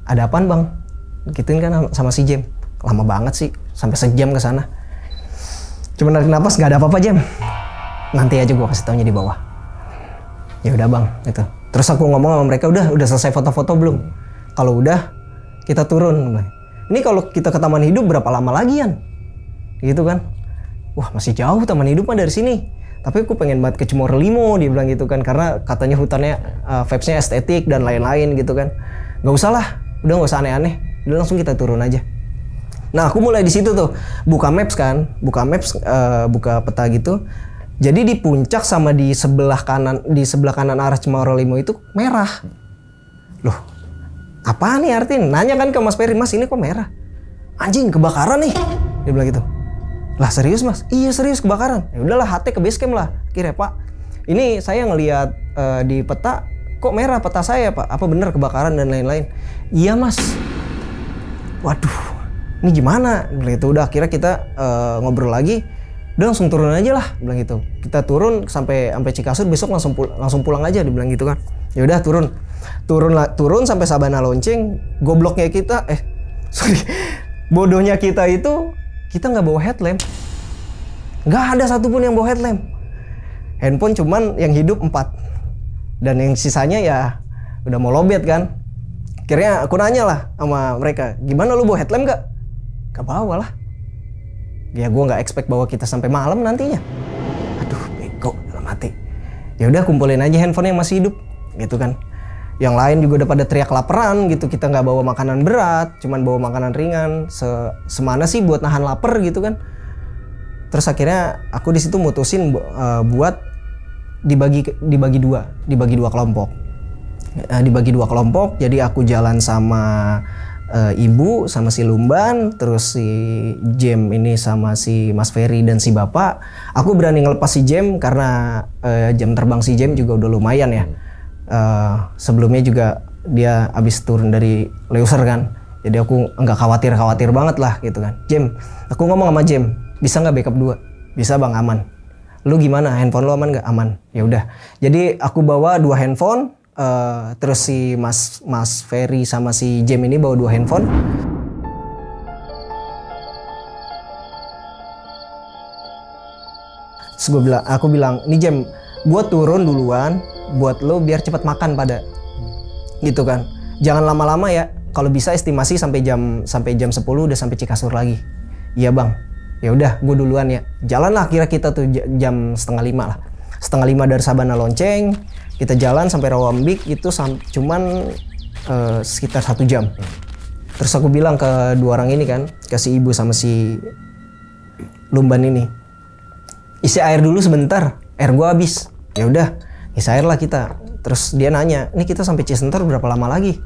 S1: Ada apaan bang? Gituin kan sama si Jem. Lama banget sih, sampai sejam ke sana. Cuma narik napas, nggak ada apa-apa Jem. Nanti aja gua kasih taunya di bawah. Ya udah bang, itu. Terus aku ngomong sama mereka, udah selesai foto-foto belum? Kalau udah, kita turun. Ini kalau kita ke Taman Hidup berapa lama lagi Yan? Gitu kan? Wah masih jauh Taman Hidup mah dari sini. Tapi aku pengen banget ke Cimorelimo, dia bilang gitu kan, karena katanya hutannya vibes-nya estetik dan lain-lain gitu kan. Nggak usah lah, udah nggak usah aneh-aneh. Udah langsung kita turun aja. Nah aku mulai di situ tuh buka maps, buka peta gitu. Jadi di puncak sama di sebelah kanan arah Cimorelimo itu merah. Loh, apa nih artinya? Nanya kan ke Mas Ferry, Mas ini kok merah? Anjing kebakaran nih, dia bilang gitu. Lah serius Mas? Iya serius kebakaran. Ya udahlah HT ke base camp lah. Kira Pak, ini saya ngelihat di peta kok merah peta saya Pak. Apa benar kebakaran dan lain-lain? Iya Mas. Waduh. Ini gimana? Gitu udah akhirnya kita ngobrol lagi. Udah langsung turun aja lah, bilang gitu. Kita turun sampai Cikasur, besok langsung pulang aja, dibilang gitu kan. Ya udah turun sampai Sabana Lonceng. Gobloknya kita, bodohnya kita itu kita nggak bawa headlamp. Nggak ada satupun yang bawa headlamp. Handphone cuman yang hidup 4 dan yang sisanya ya udah mau lobet kan. Akhirnya aku nanya lah sama mereka, gimana lu bawa headlamp gak? Gak bawa lah. Ya gue nggak expect bahwa kita sampai malam nantinya. Aduh bego dalam hati. Ya udah kumpulin aja handphone yang masih hidup gitu kan. Yang lain juga udah pada teriak laparan gitu. Kita nggak bawa makanan berat, cuman bawa makanan ringan. Semana sih buat nahan lapar gitu kan. Terus akhirnya aku di situ mutusin buat dibagi dua kelompok. Dibagi dua kelompok. Jadi aku jalan sama ibu sama si Lumban, terus si Jem ini sama si Mas Ferry dan si bapak. Aku berani ngelepas si Jem karena jam terbang si Jem juga udah lumayan ya. Sebelumnya juga dia abis turun dari Leuser kan, jadi aku nggak khawatir banget lah gitu kan. Jem, aku ngomong sama Jem, bisa nggak backup 2? Bisa bang, aman. Lu gimana, handphone lu aman nggak? Aman. Ya udah, jadi aku bawa 2 handphone. Terus si Mas Ferry sama si Jem ini bawa 2 handphone. Terus aku bilang, nih Jem, gue turun duluan buat lo biar cepet makan pada, gitu kan. Jangan lama-lama ya. Kalau bisa estimasi sampai jam 10 udah sampai Cikasur lagi. Iya bang. Ya udah, gue duluan ya. Jalan lah kira kita tuh jam 4:30 lah. 4:30 dari Sabana Lonceng. Kita jalan sampai Rawambik itu cuman sekitar 1 jam. Terus aku bilang ke 2 orang ini kan, ke si ibu sama si Lumban ini, isi air dulu sebentar, air gua habis. Ya udah, isi air lah kita. Terus dia nanya, ini kita sampai Cisenter berapa lama lagi?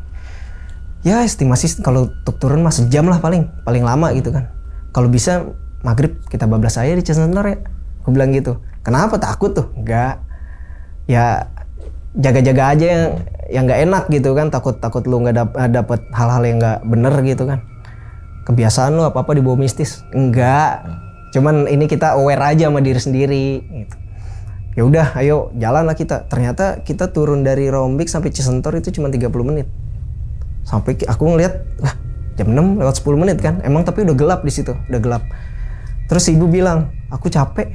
S1: Ya estimasi kalau untuk turun mah sejam lah paling lama gitu kan. Kalau bisa maghrib kita bablas aja di Cisentol ya. Aku bilang gitu. Kenapa, takut tuh? Enggak. Ya jaga-jaga aja yang nggak enak gitu kan. Takut lu nggak dapet hal-hal yang nggak bener gitu kan. Kebiasaan lu apa dibawa mistis? Enggak. Cuman ini kita aware aja sama diri sendiri gitu. Ya udah, ayo jalan lah kita. Ternyata kita turun dari Rombik sampai Cisentol itu cuma 30 menit. Sampai aku ngeliat, wah jam 6 lewat 10 menit kan. Emang tapi udah gelap di situ, udah gelap. Terus ibu bilang, aku capek,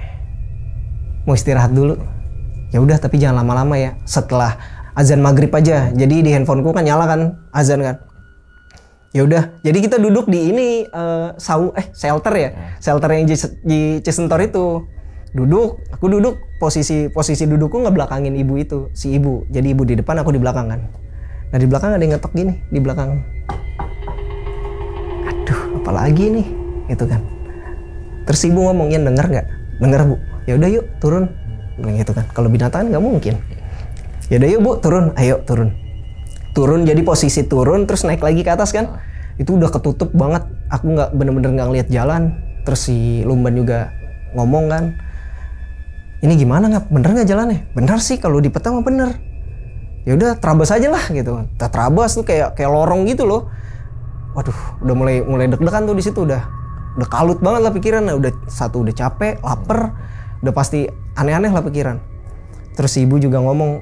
S1: mau istirahat dulu. Ya udah, tapi jangan lama-lama ya. Setelah azan maghrib aja. Jadi di handphoneku kan nyala kan azan kan. Ya udah, jadi kita duduk di ini shelter ya, shelter yang di Cisentol itu. Aku duduk posisi dudukku ngebelakangin ibu itu, si ibu. Jadi ibu di depan, aku di belakang kan. Nah di belakang ada yang ngetok gini di belakang. Aduh, apalagi nih, gitu kan. Terus ibu ngomongin, denger nggak? Denger bu. Ya udah yuk turun, bilang gitu kan. Kalau binatang nggak mungkin. Ya udah yuk bu turun, ayo turun. Turun jadi posisi turun terus naik lagi ke atas kan. Itu udah ketutup banget. Aku nggak bener-bener nggak ngeliat jalan. Terus si Lumban juga ngomong kan. Ini gimana nggak? Bener nggak jalannya? Bener sih kalau di peta mah bener. Ya udah terabas aja lah gitu kan. Terabas tuh kayak lorong gitu loh. Waduh, udah mulai deg-degan tuh di situ udah kalut banget lah pikiran. Udah capek, lapar, udah pasti aneh-aneh lah pikiran. Terus si ibu juga ngomong,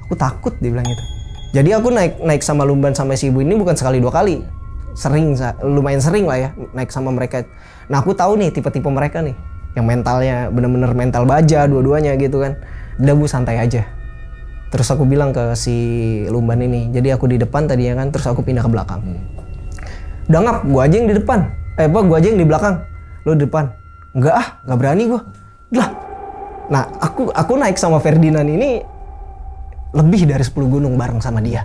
S1: aku takut, dia bilang gitu. Jadi aku naik sama Lumban sama si ibu ini bukan sekali 2 kali. Lumayan sering lah ya naik sama mereka. Nah aku tahu nih tipe-tipe mereka nih, yang mentalnya bener-bener mental baja dua-duanya gitu kan. Udah bu santai aja. Terus aku bilang ke si Lumban ini, jadi aku di depan tadinya kan, terus aku pindah ke belakang. Udah ngap, gua aja yang di depan. Gua aja yang di belakang. Lu di depan. Enggak berani gua. Lah. Nah, aku naik sama Ferdinand ini lebih dari 10 gunung bareng sama dia.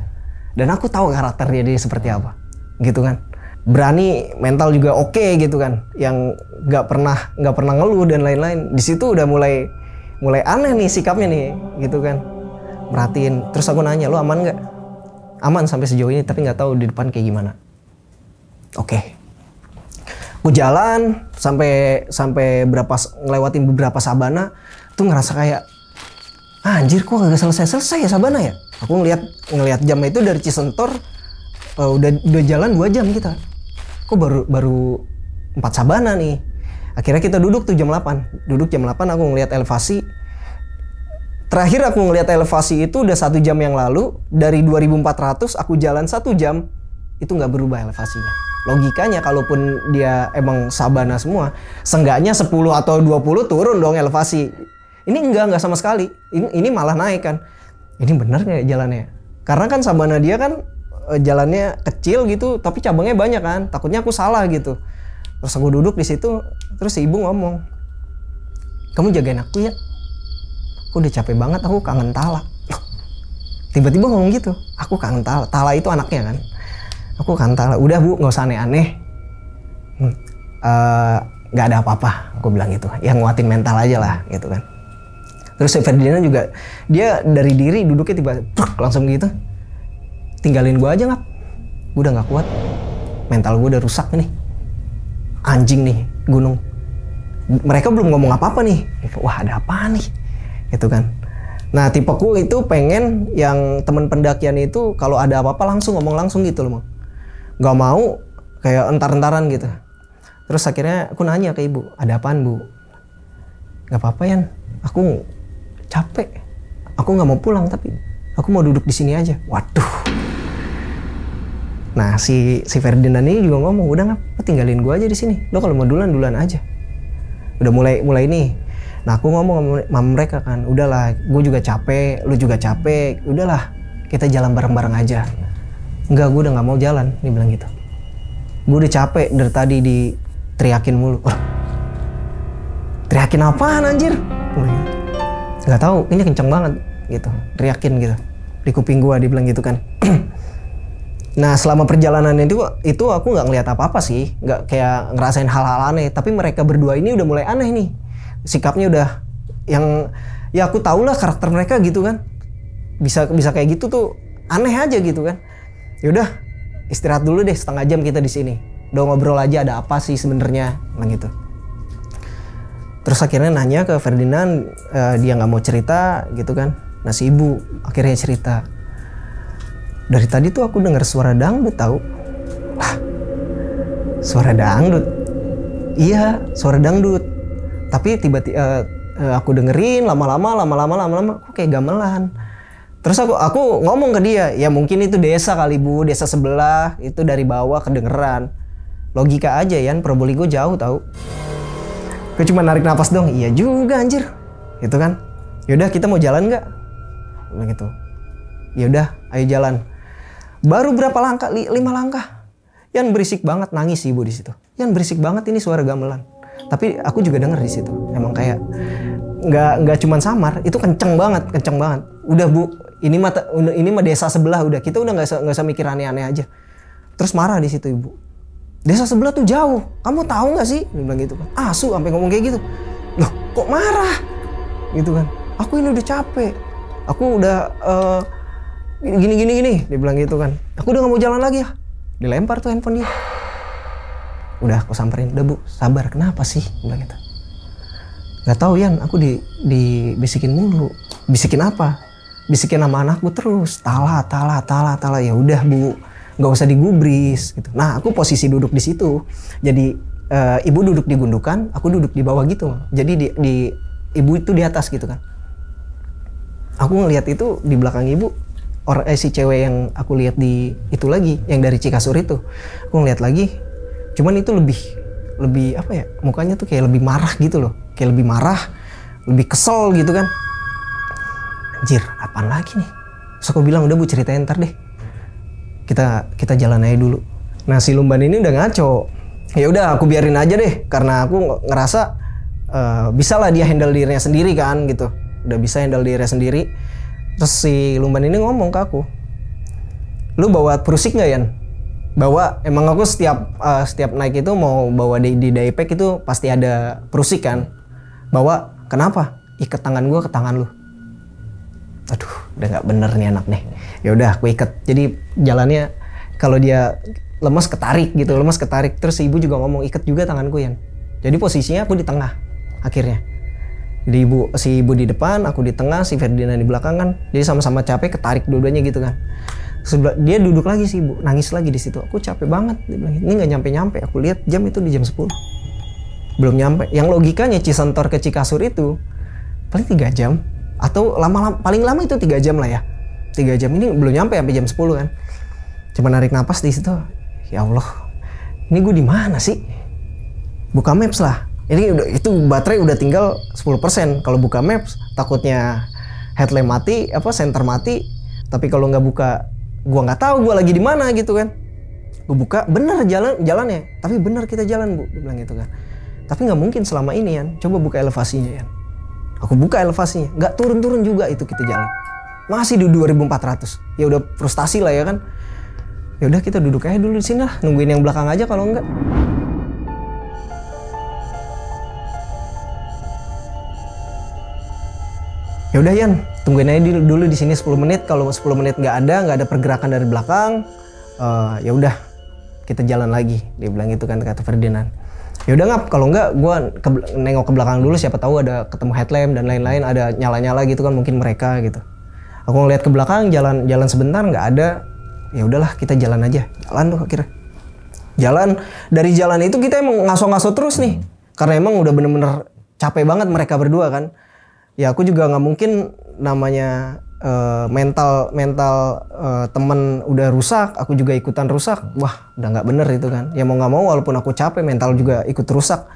S1: Dan aku tahu karakternya dia seperti apa. Gitu kan. Berani, mental juga oke gitu kan. Yang nggak pernah ngeluh dan lain-lain. Di situ udah mulai aneh nih sikapnya nih, gitu kan. Merhatiin, terus aku nanya, lu aman nggak? Aman sampai sejauh ini, tapi nggak tahu di depan kayak gimana. Oke. Aku jalan sampai ngelewatin beberapa sabana, tuh ngerasa kayak, anjir kok gak selesai ya sabana ya? Aku ngelihat jamnya itu dari Cisentol, udah jalan 2 jam kita. Kok baru 4 sabana nih. Akhirnya kita duduk tuh jam 8. Duduk jam 8 aku ngelihat elevasi. Terakhir aku ngelihat elevasi itu udah 1 jam yang lalu. Dari 2400 aku jalan 1 jam. Itu nggak berubah elevasinya. Logikanya kalaupun dia emang sabana semua, seenggaknya 10 atau 20 turun dong elevasi. Ini enggak sama sekali. Ini malah naik kan. Ini bener nggak jalannya? Karena kan sabana dia kan jalannya kecil gitu, tapi cabangnya banyak kan. Takutnya aku salah gitu. Terus aku duduk di situ, terus si ibu ngomong, kamu jagain aku ya? Aku udah capek banget, aku kangen Tala. Tiba-tiba ngomong gitu, aku kangen Tala. Tala itu anaknya kan. Aku kangen Tala. Udah bu, nggak usah aneh-aneh. Nggak ada apa-apa, aku bilang gitu. Ya nguatin mental aja lah, gitu kan. Terus Ferdinand juga, dia dari diri duduknya tiba-tiba langsung gitu. Tinggalin gue aja ngap. Gue udah nggak kuat. Mental gue udah rusak nih. Anjing nih, gunung. Mereka belum ngomong apa-apa nih. Wah ada apa nih? Gitu kan. Nah tipeku itu pengen yang teman pendakian itu kalau ada apa-apa langsung ngomong langsung gitu loh. Gak mau kayak entar-entaran gitu. Terus akhirnya aku nanya ke ibu, ada apaan bu? Gak apa-apa Yan, aku capek. Aku gak mau pulang tapi aku mau duduk di sini aja. Waduh. Nah si Ferdinand ini juga ngomong, udah ngapa tinggalin gua aja di sini. Lo kalau mau duluan aja. Udah mulai nih. Nah aku ngomong sama mereka kan, udahlah, gue juga capek, lu juga capek, udahlah, kita jalan bareng-bareng aja. Enggak, gue udah nggak mau jalan, dia bilang gitu. Gue udah capek dari tadi diteriakin mulu. Teriakin apaan anjir? Nggak tahu, ini kenceng banget gitu, teriakin gitu di kuping gue, dia bilang gitu kan. Nah selama perjalanan itu aku nggak ngeliat apa-apa sih, nggak kayak ngerasain hal-hal aneh. Tapi mereka berdua ini udah mulai aneh nih. Sikapnya udah yang ya aku tau lah karakter mereka gitu kan, bisa kayak gitu tuh aneh aja gitu kan. Yaudah istirahat dulu deh setengah jam kita di sini. Udah ngobrol aja ada apa sih sebenarnya, gitu. Terus akhirnya nanya ke Ferdinand, dia nggak mau cerita gitu kan. Nah si ibu akhirnya cerita. Dari tadi tuh aku dengar suara dangdut tahu. Lah, suara dangdut? Iya, suara dangdut. Tapi tiba-tiba aku dengerin lama-lama kok kayak gamelan. Terus aku ngomong ke dia, ya mungkin itu desa kali Bu, desa sebelah itu dari bawah kedengeran. Logika aja ya, Probolinggo jauh tahu. Gue cuma narik napas dong, iya juga anjir, gitu kan. Yaudah kita mau jalan nggak? Gitu. Yaudah, ayo jalan. Baru berapa langkah? 5 langkah. Yan berisik banget, nangis ibu di situ. Yan berisik banget ini suara gamelan. Tapi aku juga denger di situ. Emang kayak nggak cuman samar, itu kenceng banget. Udah Bu, ini mah desa sebelah udah. Kita udah nggak usah mikir aneh-aneh aja. Terus marah di situ ibu. Desa sebelah tuh jauh, kamu tahu nggak sih? Dia bilang gitu kan. Asu sampai ngomong kayak gitu. Loh, kok marah? Gitu kan. Aku ini udah capek. Aku udah gini. Dia bilang gitu kan. Aku udah nggak mau jalan lagi ya. Dilempar tuh handphone dia. Udah aku samperin. Udah Bu, sabar. Kenapa sih? Dia bilang gitu. Gak tahu Yan, aku dibisikin mulu. Bisikin apa? Bisikin nama anakku terus. Tala. Ya udah Bu. Nggak usah digubris gitu. Nah aku posisi duduk di situ, jadi ibu duduk di gundukan, aku duduk di bawah gitu. Jadi di ibu itu di atas gitu kan. Aku ngelihat itu di belakang ibu si cewek yang aku lihat di itu lagi, yang dari Cikasur itu. Aku ngeliat lagi, cuman itu lebih apa ya? Mukanya tuh kayak lebih marah gitu loh, kayak lebih marah, lebih kesel gitu kan. Anjir, apaan lagi nih? Terus aku bilang udah Bu ceritain ntar deh. Kita jalan aja dulu. Nah si Lumban ini udah ngaco. Ya udah aku biarin aja deh, karena aku ngerasa bisa lah dia handle dirinya sendiri kan gitu. Udah bisa handle dirinya sendiri. Terus si Lumban ini ngomong ke aku, lu bawa prusik nggak Yan? Bawa. Emang aku setiap naik itu mau bawa di daypack itu pasti ada prusik kan. Bawa. Kenapa? Ikat tangan gue ke tangan lu. Aduh, udah nggak bener nih anak nih. Ya udah, aku ikat. Jadi jalannya kalau dia lemas ketarik gitu, Terus ibu juga ngomong ikat juga tanganku Yan. Jadi posisinya aku di tengah akhirnya. Jadi si ibu di depan, aku di tengah, si Ferdinand di belakang kan. Jadi sama-sama capek, ketarik dua-duanya gitu kan. Dia duduk lagi si ibu, nangis lagi di situ. Aku capek banget, dia bilang. Ini nggak nyampe-nyampe. Aku lihat jam itu di jam 10. Belum nyampe. Yang logikanya Cisantor ke Cikasur itu paling 3 jam. Atau paling lama itu 3 jam lah ya. 3 jam ini belum nyampe sampai jam 10 kan. Cuma narik napas di situ. Ya Allah, ini gue di mana sih? Buka Maps lah. Itu baterai udah tinggal 10%. Kalau buka Maps takutnya headlamp mati, senter mati. Tapi kalau nggak buka, gue nggak tahu gue lagi di mana gitu kan. Gue buka, bener jalannya. Tapi bener kita jalan Bu, dia bilang gitu kan. Tapi nggak mungkin selama ini Yan. Coba buka elevasinya Yan. Aku buka elevasinya, nggak turun-turun juga itu kita jalan. Masih di 2400. Ya udah frustasi lah ya kan. Ya udah kita duduk aja dulu di sini lah, nungguin yang belakang aja kalau enggak. Ya udah Yan, tungguin aja dulu di sini 10 menit. Kalau 10 menit nggak ada pergerakan dari belakang, ya udah kita jalan lagi. Dia bilang gitu kan, kata Ferdinand. Ya udah Ngap, kalau enggak gue nengok ke belakang dulu, siapa tahu ada ketemu headlamp dan lain-lain, ada nyala-nyala gitu kan, mungkin mereka gitu. Aku ngeliat ke belakang, jalan sebentar nggak ada. Ya udahlah kita jalan aja. Jalan tuh akhirnya. Dari jalan itu kita emang ngaso-ngaso terus nih. Karena emang udah bener-bener capek banget mereka berdua kan. Ya aku juga nggak mungkin namanya mental temen udah rusak, aku juga ikutan rusak. Wah, udah nggak bener itu kan. Ya mau nggak mau, walaupun aku capek, mental juga ikut rusak.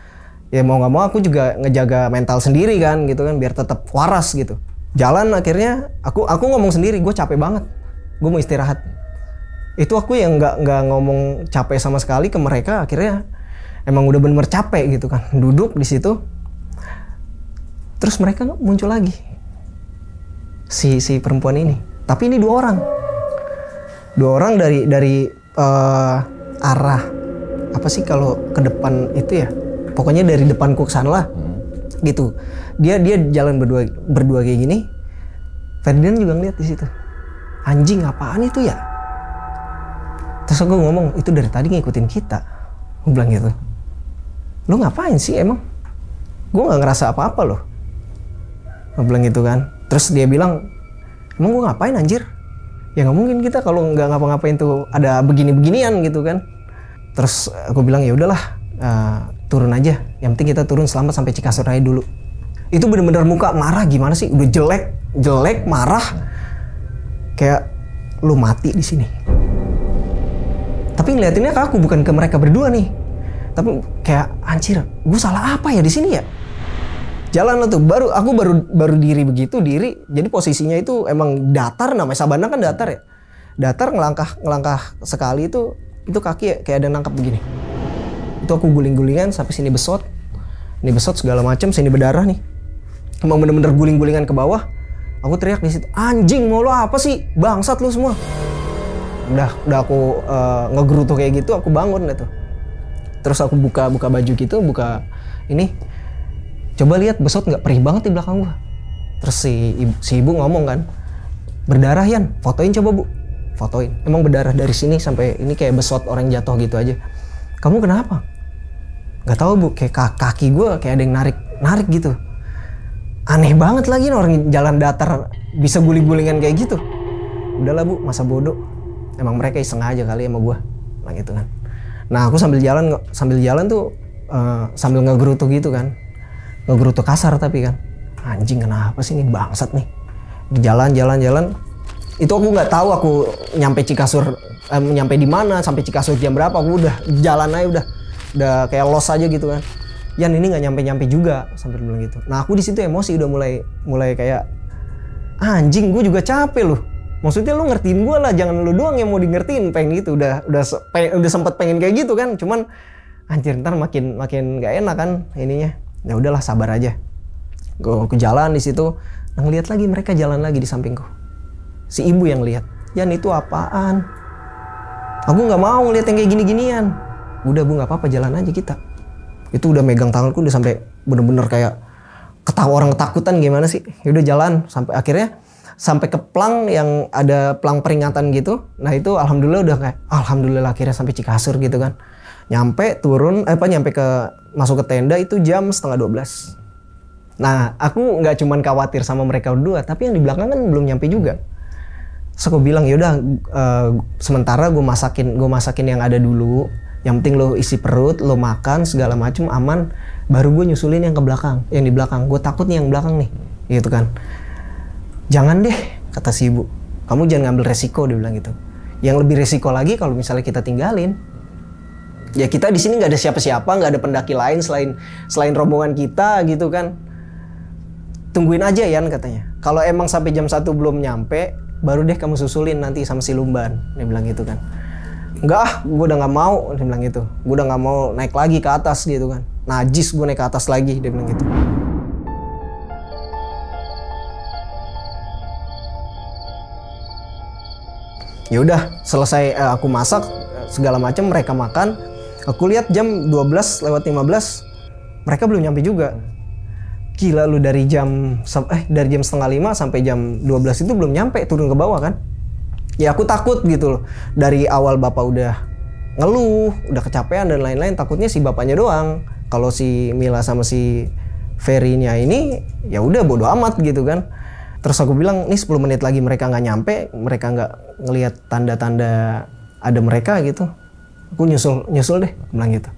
S1: Ya mau nggak mau aku juga ngejaga mental sendiri kan, gitu kan, biar tetap waras gitu. Jalan akhirnya, aku ngomong sendiri, gue capek banget, gue mau istirahat. Itu aku yang nggak ngomong capek sama sekali ke mereka. Akhirnya emang udah bener capek gitu kan, duduk di situ. Terus mereka muncul lagi. Si perempuan ini, tapi ini 2 orang dari arah apa sih kalau ke depan itu ya, pokoknya dari depanku ke sana lah gitu. Dia jalan berdua kayak gini. Ferdinand juga ngeliat di situ, anjing apaan itu ya, Terus aku ngomong, itu dari tadi ngikutin kita. Gue bilang gitu. Lo ngapain sih emang? Gue gak ngerasa apa-apa loh. Gue bilang gitu kan. Terus dia bilang, emang gue ngapain anjir? Ya gak mungkin kita kalau gak ngapa-ngapain tuh ada begini-beginian gitu kan. Terus aku bilang ya udahlah, turun aja. Yang penting kita turun selamat sampai Cikasur aja dulu. Itu bener-bener muka marah gimana sih? Udah jelek, marah. Kayak lu mati di sini. Tapi ngeliatinnya ke aku, bukan ke mereka berdua nih. Tapi kayak anjir, gue salah apa ya di sini ya? Jalan lah tuh, aku baru diri begitu, jadi posisinya itu emang datar, namanya Sabana kan datar ya. Datar ngelangkah sekali itu kaki kayak ada nangkap begini. Itu aku guling-gulingan sampai sini besot. Ini besot segala macam, sini berdarah nih. Emang bener-bener guling-gulingan ke bawah. Aku teriak di situ, anjing mau lo apa sih? Bangsat lu semua. Udah aku ngegerutu kayak gitu, aku bangun deh tuh. Terus aku buka baju gitu, buka ini. Coba lihat besot nggak perih banget di belakang gua. Terus si ibu ngomong kan, berdarah Yan, fotoin coba bu. Fotoin, emang berdarah dari sini sampai ini kayak besot orang jatuh gitu aja. Kamu kenapa? Gak tahu bu, kayak kaki gua kayak ada yang narik gitu. Aneh banget lagi orang jalan datar bisa guling-gulingan kayak gitu. Udahlah bu, masa bodoh. Emang mereka iseng aja kali sama gua, nah gitu kan. Nah aku sambil jalan tuh sambil ngegerutu gitu kan, ngegerutu kasar tapi kan, anjing kenapa sih ini bangsat nih. Di jalan. Itu aku nggak tahu aku nyampe Cikasur, nyampe di mana, sampai Cikasur jam berapa. Aku udah jalan aja udah kayak los aja gitu kan. Yan ini nggak nyampe juga sampai bilang gitu. Nah aku di situ emosi udah mulai kayak anjing, gue juga capek loh. Maksudnya lu ngertiin gue lah, jangan lu doang yang mau di ngertiin, pengen gitu. Udah sempet pengen kayak gitu kan, cuman anjir ntar makin nggak enak kan ininya. Ya udahlah sabar aja. Gue jalan di situ, ngeliat lagi mereka jalan lagi di sampingku. Si ibu yang lihat, Yan itu apaan? Aku nggak mau ngeliat yang kayak gini-ginian. Udah bu nggak apa-apa, jalan aja kita. Itu udah megang tanganku udah sampai bener-bener kayak orang ketakutan gimana sih. Ya udah jalan sampai akhirnya sampai ke plang yang ada plang peringatan gitu. Nah itu alhamdulillah udah kayak alhamdulillah akhirnya sampai Cikasur gitu kan. Nyampe masuk ke tenda itu jam 11:30. Nah aku nggak cuman khawatir sama mereka berdua, tapi yang di belakang kan belum nyampe juga. Terus aku bilang yaudah sementara gue masakin yang ada dulu. Yang penting lo isi perut, lo makan segala macem aman. Baru gue nyusulin yang di belakang. Gue takut nih yang belakang nih, gitu kan. Jangan deh, kata si ibu. Kamu jangan ngambil resiko, dia bilang gitu. Yang lebih resiko lagi kalau misalnya kita tinggalin. Ya kita di sini nggak ada siapa-siapa, nggak ada pendaki lain selain rombongan kita gitu kan. Tungguin aja Yan katanya. Kalau emang sampai jam 1 belum nyampe, baru deh kamu susulin nanti sama si Lumban. Dia bilang gitu kan. Enggak, gue udah nggak mau, dia bilang gitu. Gue udah nggak mau naik lagi ke atas gitu kan. Najis gue naik ke atas lagi, dia bilang gitu. Ya udah selesai aku masak segala macam, mereka makan. Aku lihat jam 12:15 mereka belum nyampe juga. Gila lu dari jam 4:30 sampai jam 12 itu belum nyampe turun ke bawah kan. Ya aku takut gitu loh. Dari awal bapak udah ngeluh, udah kecapean dan lain-lain, takutnya si bapaknya doang. Kalau si Mila sama si Ferry-nya ini ya udah bodo amat gitu kan. Terus aku bilang, nih 10 menit lagi mereka nggak nyampe, mereka nggak ngelihat tanda-tanda ada mereka gitu. Aku nyusul deh, bilang gitu.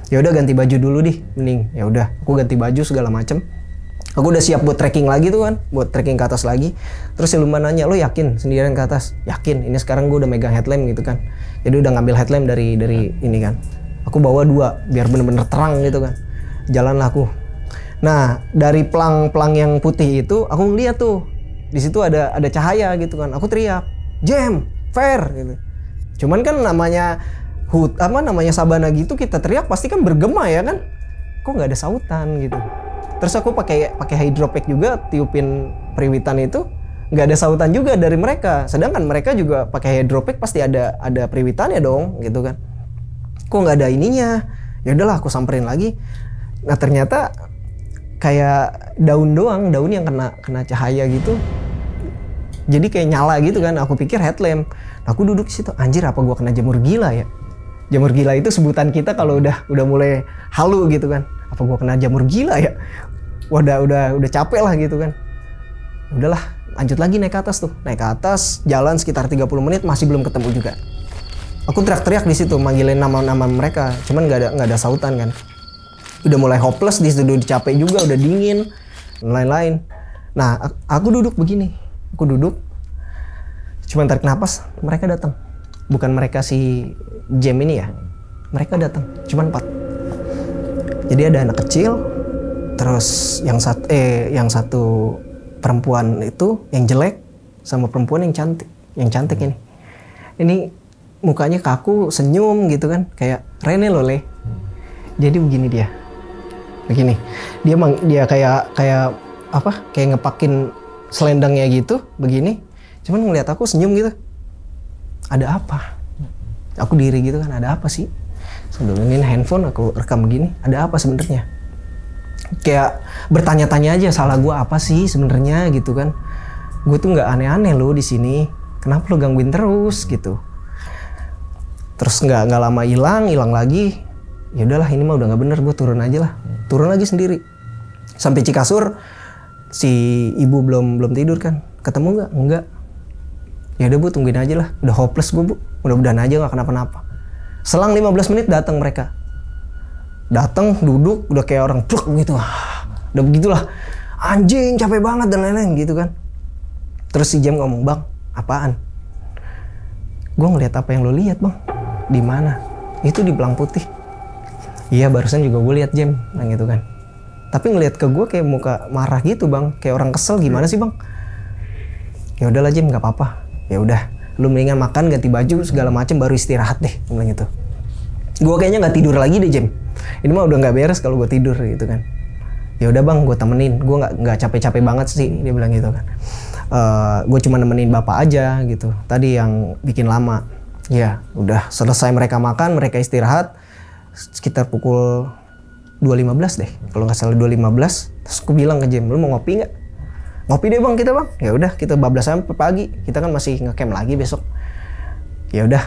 S1: Ya udah ganti baju dulu deh, mending. Ya udah, aku ganti baju segala macem. Aku udah siap buat trekking lagi tuh kan, buat trekking ke atas lagi. Terus si Lumban nanya, lo yakin sendirian ke atas? Yakin, ini sekarang gue udah megang headlamp gitu kan. Jadi udah ngambil headlamp dari ini kan. Aku bawa 2, biar bener-bener terang gitu kan. Jalanlah aku. Nah, dari pelang-pelang yang putih itu, aku ngeliat tuh. Di situ ada cahaya gitu kan. Aku teriak, Jam, Fair gitu. Cuman kan namanya Sabana gitu, kita teriak pasti kan bergema ya kan. Kok nggak ada sautan gitu. Terus aku pakai hydropack juga, tiupin periwitan itu, nggak ada sautan juga dari mereka. Sedangkan mereka juga pakai hydropack pasti ada periwitannya dong gitu kan. Kok nggak ada ininya? Ya udahlah aku samperin lagi. Nah ternyata kayak daun doang, daun yang kena cahaya gitu Jadi kayak nyala gitu kan. Aku pikir headlamp. Aku duduk di situ. Anjir, apa gua kena jamur gila ya? Jamur gila itu sebutan kita kalau udah mulai halu gitu kan. Apa gua kena jamur gila ya? Udah capek lah gitu kan. Udahlah, lanjut lagi naik ke atas tuh. Naik ke atas, jalan sekitar 30 menit masih belum ketemu juga. Aku teriak-teriak di situ, manggilin nama-nama mereka. Cuman nggak ada sautan kan. Udah mulai hopeless di situ, udah capek juga, udah dingin, dan lain-lain. Nah, aku duduk begini. Aku duduk, cuman tarik napas, mereka datang. Bukan mereka si Jem ini ya. Mereka datang, cuman 4. Jadi ada anak kecil, terus yang satu perempuan itu yang jelek sama perempuan yang cantik ini. Ini mukanya kaku, senyum gitu kan, kayak Rene loh Le. Jadi begini dia. Begini. Dia kayak apa? Kayak ngepakin selendangnya gitu, begini. Cuman ngeliat aku senyum gitu. Ada apa? Aku diri gitu kan, ada apa sih? Sambil ini handphone aku rekam begini, ada apa sebenarnya? Kayak bertanya-tanya aja, salah gue apa sih sebenarnya gitu kan? Gue tuh nggak aneh-aneh loh di sini. Kenapa lo gangguin terus gitu? Terus nggak lama hilang lagi. Ya udahlah, ini mah udah nggak bener, gue turun aja lah. Turun lagi sendiri. Sampai Cikasur, si ibu belum tidur kan? Ketemu nggak? Enggak. Ya udah Bu, tungguin aja lah. Udah hopeless gue Bu. Mudah-mudahan aja nggak kenapa-napa. Selang 15 menit datang mereka. Datang, duduk, udah kayak orang pluk gitu. Udah begitulah. Anjing, capek banget dan lain-lain gitu kan. Terus si Jem ngomong, "Bang, apaan?" Gue ngeliat apa yang lo lihat Bang. Di mana? Itu di Belang Putih. Iya, barusan juga gue lihat Jem, gitu kan. Tapi ngeliat ke gue kayak muka marah gitu Bang, kayak orang kesel. Gimana sih Bang? Ya udahlah Jem, nggak apa-apa. Ya udah, lu mendingan makan, ganti baju segala macem, baru istirahat deh, bilang gitu. Gue kayaknya nggak tidur lagi deh Jem. Ini mah udah nggak beres kalau gue tidur gitu kan. Ya udah Bang, gue temenin. Gue nggak capek-capek banget sih, dia bilang gitu kan. Gue cuma nemenin bapak aja gitu. Tadi yang bikin lama. Ya udah selesai mereka makan, mereka istirahat. Sekitar pukul 2.15 deh, kalau nggak salah 2.15. Terus aku bilang ke Jem, lu mau ngopi nggak? Ngopi deh Bang kita Bang. Ya udah, kita bablas sampai pagi. Kita kan masih ngecamp lagi besok. Ya udah,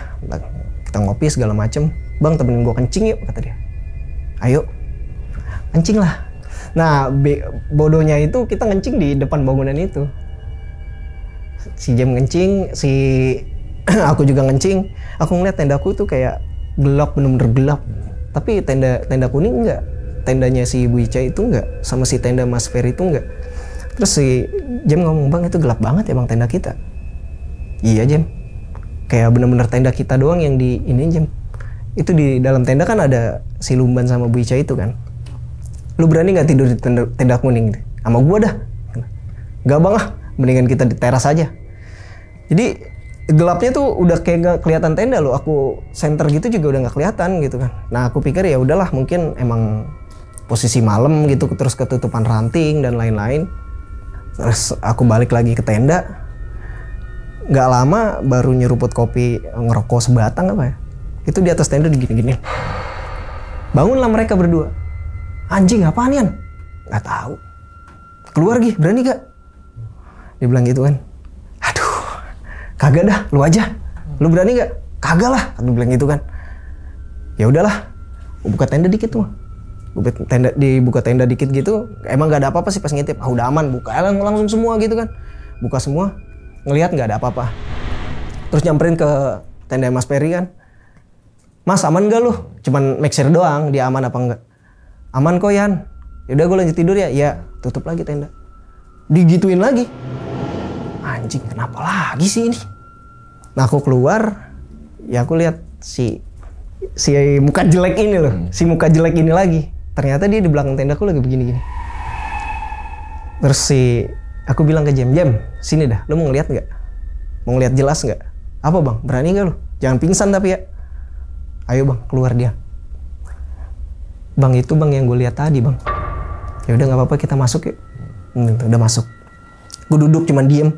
S1: kita ngopi segala macem. Bang, temenin gue kencing yuk, kata dia. Ayo, kencing lah. Nah, bodohnya itu kita ngencing di depan bangunan itu. Si Jem ngencing, aku juga ngencing. Aku ngeliat tendaku tuh kayak gelap, bener-bener gelap. Tapi tenda kuning enggak. Tendanya si Ibu Ica itu enggak. Sama si tenda Mas Ferry itu enggak. Terus si Jem ngomong, "Bang, itu gelap banget ya Bang tenda kita." Iya Jem. Kayak bener-bener tenda kita doang yang di ini Jem. Itu di dalam tenda kan ada si Lumban sama Bu Ica itu kan. Lu berani nggak tidur di tenda kuning sama gua dah? Gak Bang ah, mendingan kita di teras aja. Jadi gelapnya tuh udah kayak gak kelihatan tenda loh. Aku center gitu juga udah nggak kelihatan gitu kan. Nah aku pikir ya udahlah, mungkin emang posisi malam gitu, terus ketutupan ranting dan lain-lain. Terus aku balik lagi ke tenda. Nggak lama baru nyeruput kopi, ngerokok sebatang apa ya. Itu di atas tenda digini-gini. Bangunlah mereka berdua. "Anjing, apaan Yan?" "Nggak tahu." "Keluar Gi, berani gak?" Dia bilang gitu kan. "Aduh, kagak dah, lu aja. Lu berani gak?" "Kagak lah," dia bilang gitu kan. Ya udahlah, buka tenda dikit tuh. Dibuka tenda dikit gitu. Emang nggak ada apa-apa sih pas ngintip. Udah aman, buka langsung semua gitu kan. Buka semua, ngelihat nggak ada apa-apa. Terus nyamperin ke tenda Mas Ferry kan. "Mas, aman gak lu?" Cuman make sure doang, dia aman apa enggak. "Aman kok Yan." "Yaudah gue lanjut tidur ya." "Ya." Tutup lagi tenda. Digituin lagi. Anjing, kenapa lagi sih ini? Nah aku keluar, ya aku lihat si muka jelek ini loh. Si muka jelek ini lagi. Ternyata dia di belakang tendaku lagi begini-gini. Terus aku bilang ke Jem, "Sini dah, lu mau ngeliat nggak? Mau ngeliat jelas nggak?" "Apa Bang? Berani nggak lu? Jangan pingsan tapi ya." "Ayo Bang, keluar dia." "Bang, itu Bang yang gue lihat tadi Bang." "Ya udah nggak apa-apa, kita masuk yuk." Udah masuk. Gue duduk cuman diem,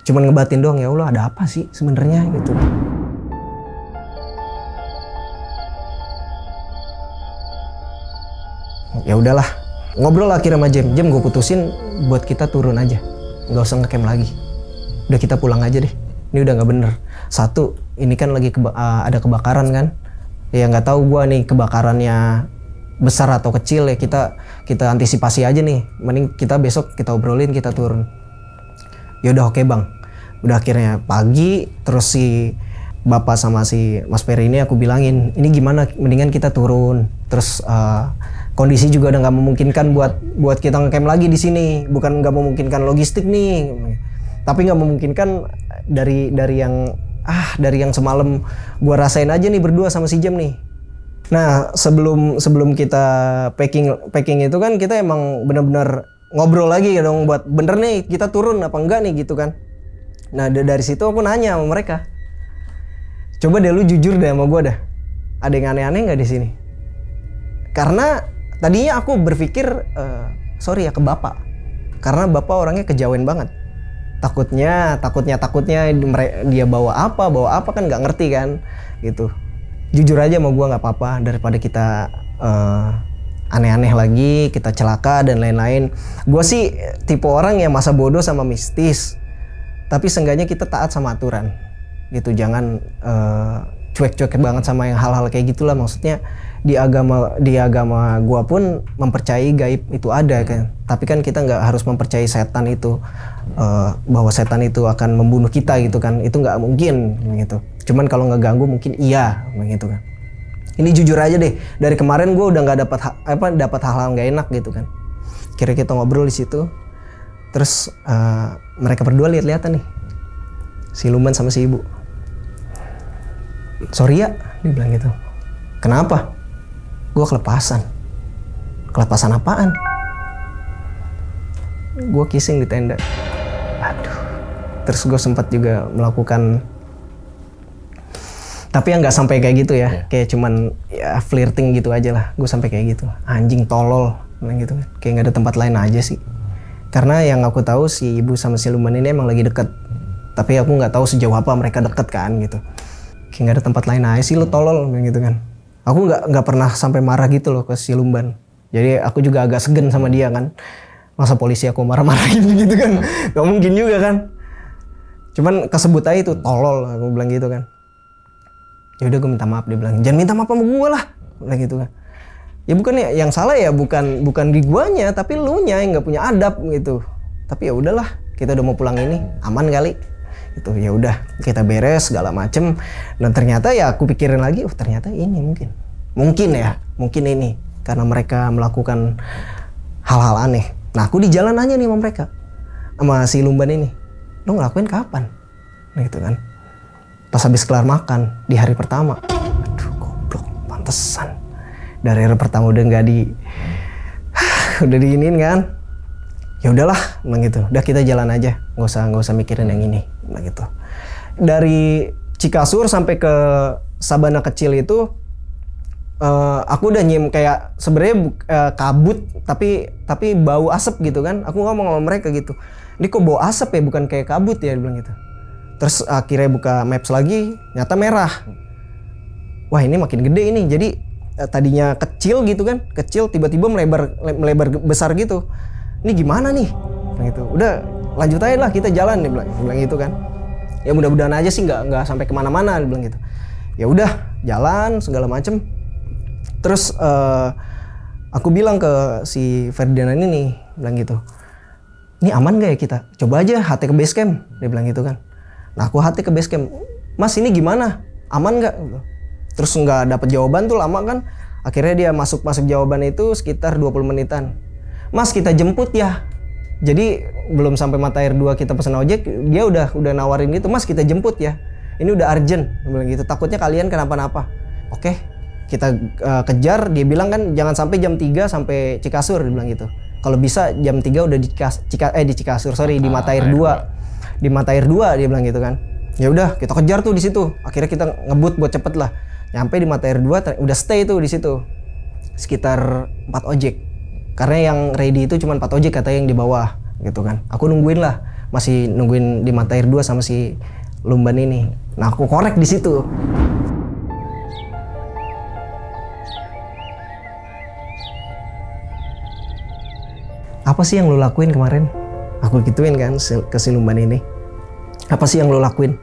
S1: cuman ngebatin doang, ya Allah ada apa sih sebenarnya gitu. Ya udahlah, ngobrol akhirnya sama Jem, gue putusin buat kita turun aja, nggak usah ngecamp lagi. udah kita pulang aja deh, ini udah nggak bener. Satu, ini kan lagi ada kebakaran kan, ya nggak tahu gua nih kebakarannya besar atau kecil ya, kita antisipasi aja nih, mending kita besok kita obrolin, kita turun. Ya udah oke bang. Udah akhirnya pagi, terus si bapak sama si Mas Ferry ini aku bilangin, ini gimana, mendingan kita turun. Terus kondisi juga udah nggak memungkinkan buat kita ngecamp lagi di sini. Bukan nggak memungkinkan logistik nih, tapi nggak memungkinkan dari yang semalam gua rasain aja nih berdua sama si Jam nih. Nah sebelum kita packing itu kan kita emang benar-benar ngobrol lagi ya dong, buat bener nih kita turun apa enggak nih gitu kan. Nah dari situ aku nanya sama mereka, coba deh lu jujur deh sama gue dah, ada yang aneh-aneh nggak di sini? Karena tadinya aku berpikir sorry ya ke bapak, karena bapak orangnya kejawen banget. Takutnya dia bawa apa kan nggak ngerti kan gitu. Jujur aja sama gue nggak apa-apa, daripada kita aneh-aneh lagi, kita celaka dan lain-lain. Gue sih tipe orang yang masa bodoh sama mistis, tapi seenggaknya kita taat sama aturan gitu. Jangan cuek-cuek banget sama yang hal-hal kayak gitulah. Maksudnya di agama gue pun mempercayai gaib itu ada kan, tapi kan kita nggak harus mempercayai setan itu, bahwa setan itu akan membunuh kita gitu kan. Itu nggak mungkin gitu. Cuman kalau nggak ganggu mungkin iya begitu kan. Ini jujur aja deh, dari kemarin gue udah nggak dapat hal-hal nggak enak gitu kan. Kira kita ngobrol di situ, terus mereka berdua lihat-lihatan nih, si Lumban sama si ibu. Sorry ya, dia bilang gitu. Kenapa? Gue kelepasan. Kelepasan apaan? Gue kissing di tenda. Aduh. Terus gue sempat juga melakukan, tapi yang nggak sampai kayak gitu ya, kayak cuman ya flirting gitu aja lah. Gue sampai kayak gitu, anjing tolol, gitu kan. Kayak nggak ada tempat lain aja sih. Karena yang aku tahu si ibu sama si Lumban ini emang lagi deket, tapi aku nggak tahu sejauh apa mereka deket kan gitu. Kayak nggak ada tempat lain aja sih, lu tolol, gitu kan. Aku nggak pernah sampai marah gitu loh ke si Lumban. Jadi aku juga agak segen sama dia kan. Masa polisi aku marah-marahin gitu kan? Gak mungkin juga kan. Cuman kesebut aja itu tolol, aku bilang gitu kan. Ya udah gue minta maaf, dia bilang jangan minta maaf sama gue lah, bilang gitu kan. Ya bukan ya, yang salah ya bukan di guanya, tapi lu nya yang nggak punya adab gitu. Tapi ya udahlah, kita udah mau pulang ini, aman kali. Itu ya udah kita beres segala macem. Dan ternyata ya aku pikirin lagi, ternyata ini mungkin ini karena mereka melakukan hal-hal aneh. Nah aku di jalan aja nih sama mereka, sama si Lumban ini, lo ngelakuin kapan? Nah gitu kan. Pas habis kelar makan di hari pertama, aduh goblok, pantesan dari hari pertama udah nggak udah diinin kan. Ya udahlah, emang gitu. Udah kita jalan aja, nggak usah mikirin yang ini, emang gitu. Dari Cikasur sampai ke Sabana kecil itu, aku udah nyim kayak sebenarnya kabut, tapi bau asap gitu kan. Aku ngomong sama mereka gitu, ini kok bau asap ya, bukan kayak kabut ya, dia bilang gitu. Terus akhirnya buka maps lagi, nyata merah. Wah ini makin gede ini. Jadi tadinya kecil gitu kan, kecil tiba-tiba melebar besar gitu. Ini gimana nih? Gitu. Udah lanjut aja lah kita jalan, dia bilang gitu kan. Ya mudah-mudahan aja sih nggak sampai kemana-mana, dia bilang gitu. Ya udah jalan segala macem. Terus aku bilang ke si Ferdinand ini nih, bilang gitu. Ini aman gak ya kita? Coba aja HT ke base camp, dia bilang gitu kan. Nah aku HT ke base camp, Mas ini gimana? Aman gak? Terus nggak dapet jawaban tuh lama kan. Akhirnya dia masuk jawaban itu sekitar 20 menitan. Mas kita jemput ya. Jadi belum sampai mata air 2 kita pesan ojek, dia udah nawarin gitu, Mas kita jemput ya. Ini udah urgent, dia bilang gitu. Takutnya kalian kenapa-napa. Oke, kita kejar. Dia bilang kan jangan sampai jam 3 sampai Cikasur, dia bilang gitu. Kalau bisa jam 3 udah di Cikasur, di mata air 2. Di mata air 2 dia bilang gitu kan. Ya udah kita kejar tuh di situ. Akhirnya kita ngebut buat cepet lah. Nyampe di mata air 2 udah stay tuh di situ. Sekitar 4 ojek. Karena yang ready itu cuma 4 ojek katanya yang di bawah gitu kan. Aku nungguin lah. Masih nungguin di mata air 2 sama si Lumban ini. Nah, aku korek di situ. Apa sih yang lu lakuin kemarin? Aku gituin kan ke si Lumban ini. Apa sih yang lo lakuin?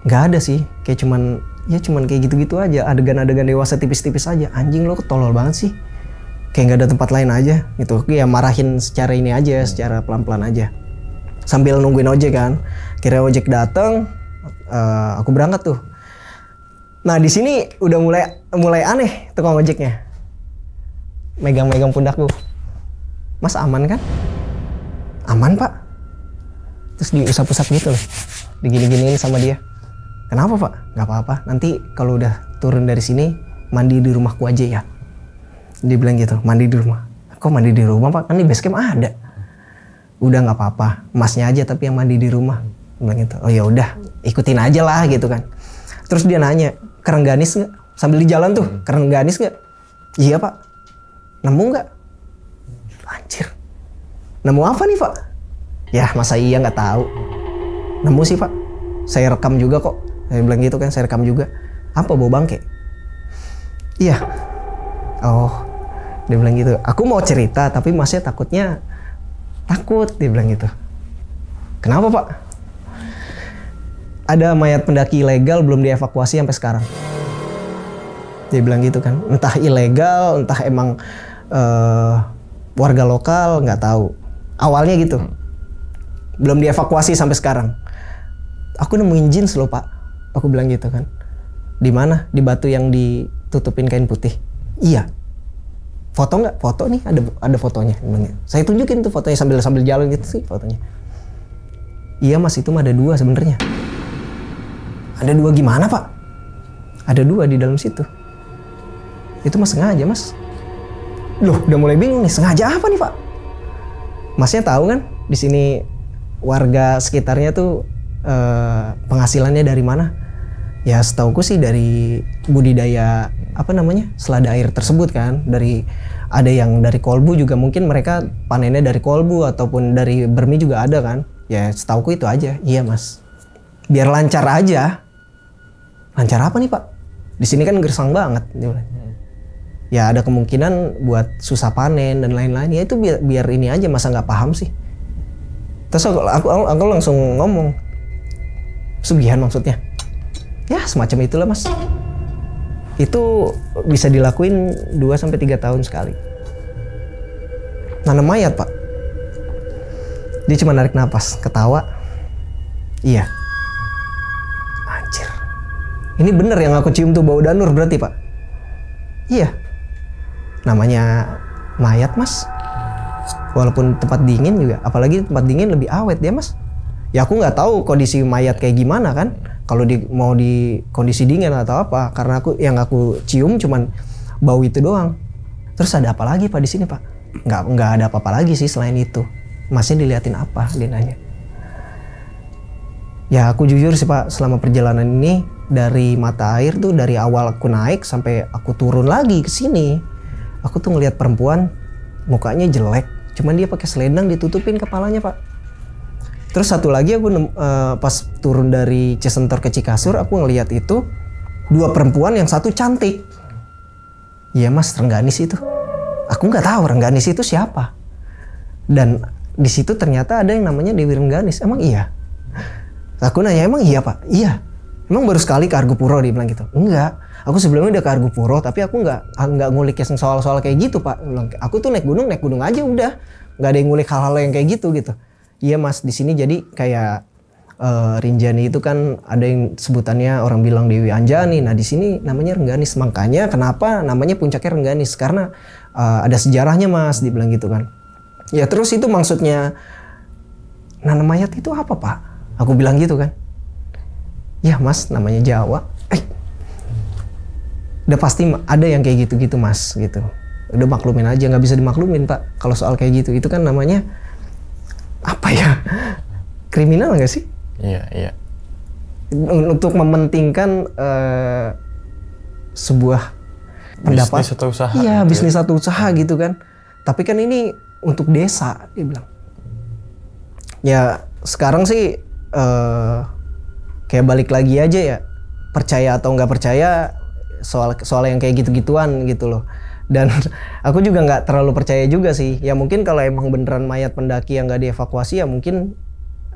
S1: Nggak ada sih, kayak cuman kayak gitu-gitu aja, adegan-adegan dewasa tipis-tipis aja. Anjing lo tolol banget sih, kayak nggak ada tempat lain aja gitu. Ya marahin secara ini aja, secara pelan-pelan aja sambil nungguin ojek kan. Kira ojek datang, aku berangkat tuh. Nah di sini udah mulai aneh tukang ojeknya, megang-megang pundakku. Mas aman kan? Aman pak. Terus diusap-usap gitu loh, digini-giniin sama dia. Kenapa pak? Gak apa-apa, nanti kalau udah turun dari sini mandi di rumahku aja ya. Dia bilang gitu, mandi di rumah. Kok mandi di rumah pak? Kan di base camp ada. Udah nggak apa-apa, masnya aja tapi yang mandi di rumah. Dia bilang gitu. Oh ya udah, ikutin aja lah gitu kan. Terus dia nanya, Kerengganis nggak? Sambil di jalan tuh, Kerengganis nggak? Iya pak. Nemu nggak? Anjir. Nemu apa nih pak? Ya masa iya nggak tahu. Nemu sih pak. Saya rekam juga kok. Saya bilang gitu kan, saya rekam juga. Apa bau bangke? Iya. Oh, dia bilang gitu. Aku mau cerita tapi masnya takutnya takut, dia bilang gitu. Kenapa pak? Ada mayat pendaki ilegal belum dievakuasi sampai sekarang. Dia bilang gitu kan. Entah ilegal, entah emang warga lokal, nggak tahu. Awalnya gitu. Belum dievakuasi sampai sekarang. Aku nemuin jeans loh pak. Aku bilang gitu kan. Di mana? Di batu yang ditutupin kain putih. Iya. Foto nggak? Foto nih, ada fotonya. Saya tunjukin tuh fotonya sambil jalan gitu sih fotonya. Iya mas, itu mah ada 2 sebenarnya. Ada 2 gimana pak? Ada 2 di dalam situ. Itu mas sengaja mas. Loh, udah mulai bingung nih, sengaja apa nih pak? Masnya tahu kan di sini warga sekitarnya tuh penghasilannya dari mana? Ya setauku sih dari budidaya selada air tersebut kan. Ada yang dari kolbu juga, mungkin mereka panennya dari kolbu ataupun dari bermi juga ada kan. Ya setauku itu aja. Iya mas, biar lancar aja. Lancar apa nih pak? Di sini kan gersang banget. Ya ada kemungkinan buat susah panen dan lain-lain. Ya itu biar ini aja, masa nggak paham sih. Terus aku langsung ngomong, pesugihan maksudnya? Ya semacam itulah mas. Itu bisa dilakuin 2-3 tahun sekali. Nanam mayat pak. Dia cuma narik napas, ketawa. Iya. Anjir. Ini bener yang aku cium tuh bau danur berarti pak? Iya. Namanya mayat mas. Walaupun tempat dingin juga, apalagi tempat dingin lebih awet dia mas. Ya aku nggak tahu kondisi mayat kayak gimana kan. Kalau mau di kondisi dingin atau apa, karena yang aku cium cuman bau itu doang. Terus ada apa lagi pak di sini pak? Nggak ada apa-apa lagi sih selain itu. Masnya diliatin apa? Dia nanya. Ya aku jujur sih pak, selama perjalanan ini dari mata air tuh dari awal aku naik sampai aku turun lagi ke sini, aku tuh ngelihat perempuan mukanya jelek, cuman dia pakai selendang ditutupin kepalanya pak. Terus satu lagi aku pas turun dari Cisentor ke Cikasur, aku ngelihat itu 2 perempuan, yang satu cantik. Iya mas, Rengganis itu. Aku nggak tahu Rengganis itu siapa. Dan di situ ternyata ada yang namanya Dewi Rengganis. Emang iya? Aku nanya, emang iya pak? Iya. Emang baru sekali ke Argopuro, dia bilang gitu. Enggak. Aku sebelumnya udah ke Argopuro, tapi aku nggak ngulik soal-soal kayak gitu pak. Aku tuh naik gunung aja udah. Nggak ada yang ngulik hal-hal yang kayak gitu. Iya mas, di sini jadi kayak Rinjani itu kan ada yang sebutannya orang bilang Dewi Anjani. Nah di sini namanya Rengganis. Makanya kenapa namanya puncaknya Rengganis? Karena ada sejarahnya mas, dibilang gitu kan. Ya terus itu maksudnya nanam mayat itu apa pak? Aku bilang gitu kan. Ya mas, namanya Jawa. Udah pasti ada yang kayak gitu-gitu mas gitu. Udah maklumin aja, nggak bisa dimaklumin pak. Kalau soal kayak gitu, itu kan namanya apa ya? Kriminal nggak sih?
S2: Iya.
S1: Untuk mementingkan sebuah pendapat.
S2: Bisnis atau usaha.
S1: Iya,
S2: gitu
S1: bisnis atau usaha gitu kan. Tapi kan ini untuk desa, dia bilang. Ya sekarang sih kayak balik lagi aja ya. Percaya atau nggak percaya soal yang kayak gitu-gituan gitu loh. Dan aku juga nggak terlalu percaya juga sih. Ya mungkin kalau emang beneran mayat pendaki yang nggak dievakuasi, ya mungkin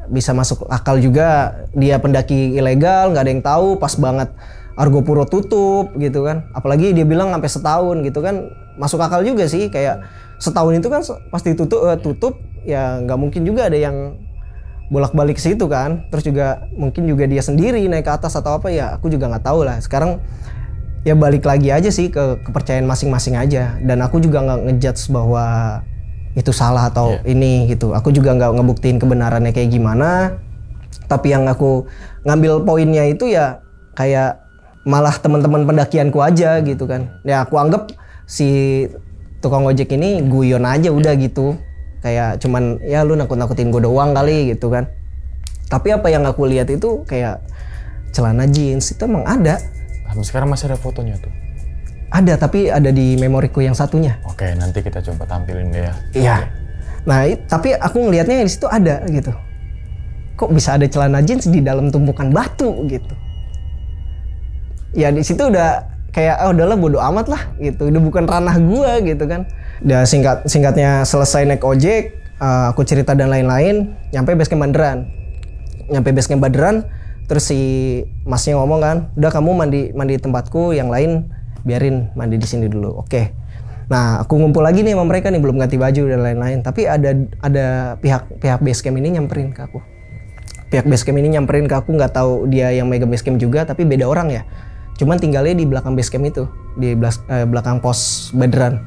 S1: bisa masuk akal juga. Dia pendaki ilegal, nggak ada yang tahu, pas banget Argopuro tutup gitu kan. Apalagi dia bilang sampai setahun gitu kan, masuk akal juga sih. Kayak setahun itu kan pasti tutup ya, nggak mungkin juga ada yang bolak-balik ke situ kan. Terus juga mungkin juga dia sendiri naik ke atas atau apa ya, aku juga nggak tahu lah. Sekarang ya balik lagi aja sih ke kepercayaan masing-masing aja. Dan aku juga nggak ngejudge bahwa itu salah atau ini gitu. Aku juga nggak ngebuktiin kebenarannya kayak gimana. Tapi yang aku ngambil poinnya itu ya kayak malah teman-teman pendakianku aja gitu kan. Ya aku anggap si tukang ojek ini guyon aja udah gitu. Kayak cuman ya lu nakut-nakutin gue doang kali gitu kan. Tapi apa yang aku lihat itu kayak celana jeans itu emang ada.
S2: Sampai sekarang masih ada fotonya tuh?
S1: Ada, tapi ada di memoriku yang satunya.
S2: Oke, nanti kita coba tampilin deh ya.
S1: Iya. Nah, tapi aku ngelihatnya di situ ada gitu. Kok bisa ada celana jeans di dalam tumpukan batu gitu? Ya di situ udah kayak udahlah bodo amat lah gitu. Udah bukan ranah gua gitu kan. Udah singkatnya selesai naik ojek, aku cerita dan lain-lain, nyampe basecamp Banderan. Terus si masnya ngomong kan, udah kamu mandi tempatku, yang lain biarin mandi di sini dulu. Oke. Nah, aku ngumpul lagi nih sama mereka nih, belum ganti baju dan lain-lain. Tapi ada pihak basecamp ini nyamperin ke aku. Pihak basecamp ini nyamperin ke aku, nggak tahu dia yang megang basecamp juga, tapi beda orang ya. Cuman tinggalnya di belakang basecamp itu, di belakang pos Banderan.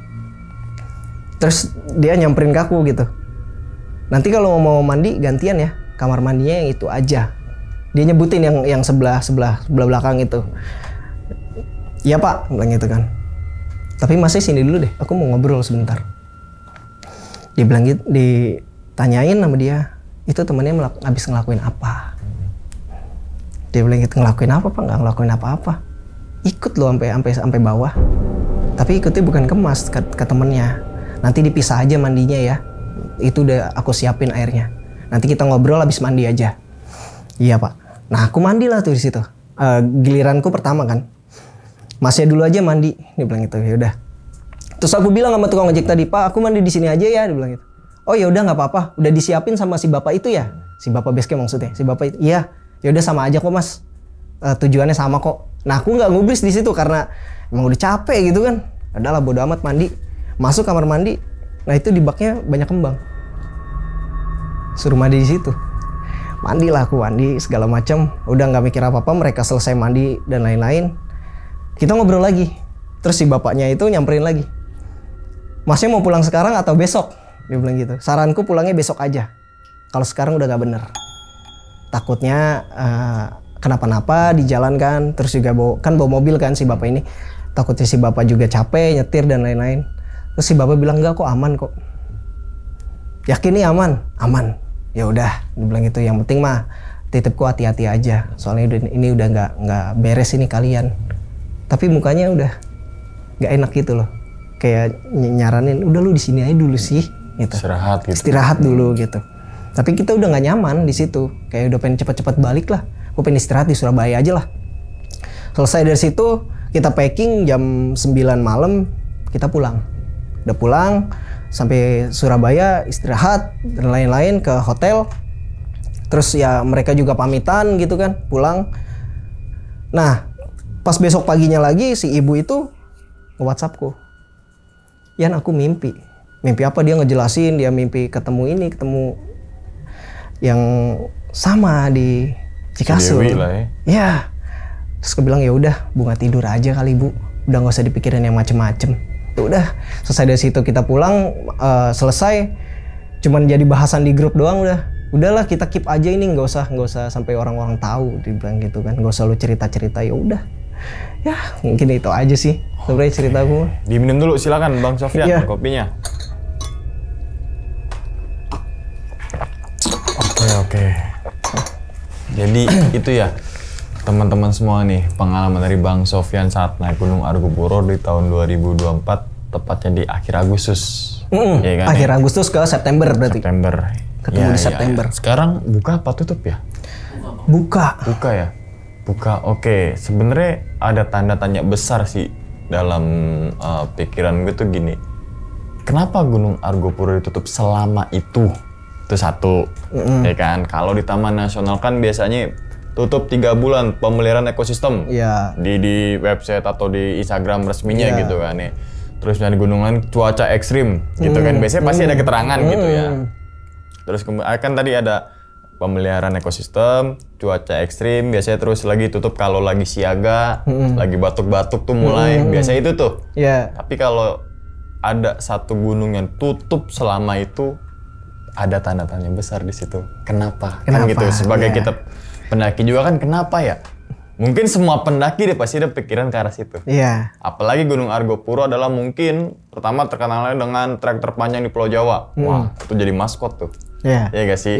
S1: Terus dia nyamperin ke aku gitu. Nanti kalau mau mandi gantian ya, kamar mandinya yang itu aja. Dia nyebutin yang sebelah belakang itu. Iya Pak, bilang gitu kan. Tapi masih sini dulu deh, aku mau ngobrol sebentar. Dia bilang gitu, ditanyain sama dia, itu temannya habis ngelakuin apa? Dia bilang gitu, ngelakuin apa Pak? Nggak ngelakuin apa-apa. Ikut loh sampai bawah. Tapi ikutnya bukan kemas ke temennya. Nanti dipisah aja mandinya ya. Itu udah aku siapin airnya. Nanti kita ngobrol habis mandi aja. Iya Pak. Nah aku mandi lah tuh di situ. Giliranku pertama kan. Masnya dulu aja mandi. Dia bilang gitu. Ya udah. Terus aku bilang sama tukang ojek tadi, Pak aku mandi di sini aja ya. Dia bilang gitu. Oh ya udah nggak apa-apa. Udah disiapin sama si bapak itu ya. Si bapak basecamp maksudnya. Si bapak itu. Iya. Ya udah sama aja kok Mas. Tujuannya sama kok. Nah aku nggak ngubris di situ karena emang udah capek gitu kan. Adalah bodo amat mandi. Masuk kamar mandi. Nah itu di baknya banyak kembang. Suruh mandi di situ. Mandilah aku, mandi segala macam. Udah nggak mikir apa-apa, mereka selesai mandi dan lain-lain. Kita ngobrol lagi. Terus si bapaknya itu nyamperin lagi. Masnya mau pulang sekarang atau besok? Dia bilang gitu. Saranku pulangnya besok aja. Kalau sekarang udah nggak bener. Takutnya kenapa-napa di jalan kan. Terus juga bawa mobil kan si bapak ini. Takutnya si bapak juga capek nyetir dan lain-lain. Terus si bapak bilang enggak kok, aman kok. Yakin nih aman? Aman. Ya udah, dia bilang gitu. Yang penting mah titipku hati-hati aja. Soalnya ini udah nggak beres ini kalian. Tapi mukanya udah nggak enak gitu loh. Kayak nyaranin, udah lu di sini aja dulu sih. Gitu.
S2: Istirahat gitu.
S1: Istirahat dulu gitu. Tapi kita udah nggak nyaman di situ. Kayak udah pengen cepat-cepat balik lah. Gue pengen istirahat di Surabaya aja lah. Selesai dari situ, kita packing jam 9 malam, kita pulang. Udah pulang. Sampai Surabaya istirahat dan lain-lain ke hotel. Terus ya mereka juga pamitan gitu kan pulang. Nah pas besok paginya lagi si ibu itu nge-WhatsAppku. Yan aku mimpi. Mimpi apa dia ngejelasin, dia mimpi ketemu yang sama di Cikasur.
S2: Dewi lah ya.
S1: Ya. Terus aku bilang ya udah bunga tidur aja kali Bu. Udah nggak usah dipikirin yang macem-macem. Udah selesai dari situ kita pulang, selesai cuman jadi bahasan di grup doang. Udahlah kita keep aja ini, nggak usah sampai orang-orang tahu, dibilang gitu kan. Nggak usah lu cerita ya udah ya mungkin itu aja sih sebenarnya ceritaku.
S2: Diminum dulu silakan Bang Sofyan kopinya. Oke. Jadi itu ya teman-teman semua nih, pengalaman dari Bang Sofyan saat naik Gunung Argopuro di tahun 2024, tepatnya di akhir Agustus. Ya kan,
S1: akhir Agustus ke September berarti. Ketemu di September.
S2: Ya. Sekarang buka apa tutup ya?
S1: Buka ya?
S2: Buka, oke. Sebenarnya ada tanda tanya besar sih dalam pikiran gue tuh gini. Kenapa Gunung Argopuro ditutup selama itu? Itu satu, ya kan. Kalau di Taman Nasional kan biasanya tutup 3 bulan pemeliharaan ekosistem di website atau di Instagram resminya gitu kan ya. Terus di gunungan cuaca ekstrim gitu kan. Biasanya pasti ada keterangan gitu ya. Terus kan tadi ada pemeliharaan ekosistem, cuaca ekstrim, biasanya terus lagi tutup kalau lagi siaga, lagi batuk-batuk tuh mulai. Biasanya itu tuh. Tapi kalau ada satu gunung yang tutup selama itu, ada tanda tanya besar di situ. Kenapa? Kan gitu. Sebagai kita pendaki juga kan kenapa ya? Mungkin semua pendaki deh pasti ada pikiran ke arah situ. Apalagi Gunung Argopuro adalah mungkin pertama terkenalnya dengan trek terpanjang di Pulau Jawa. Wah, itu jadi maskot tuh. Iya gak sih?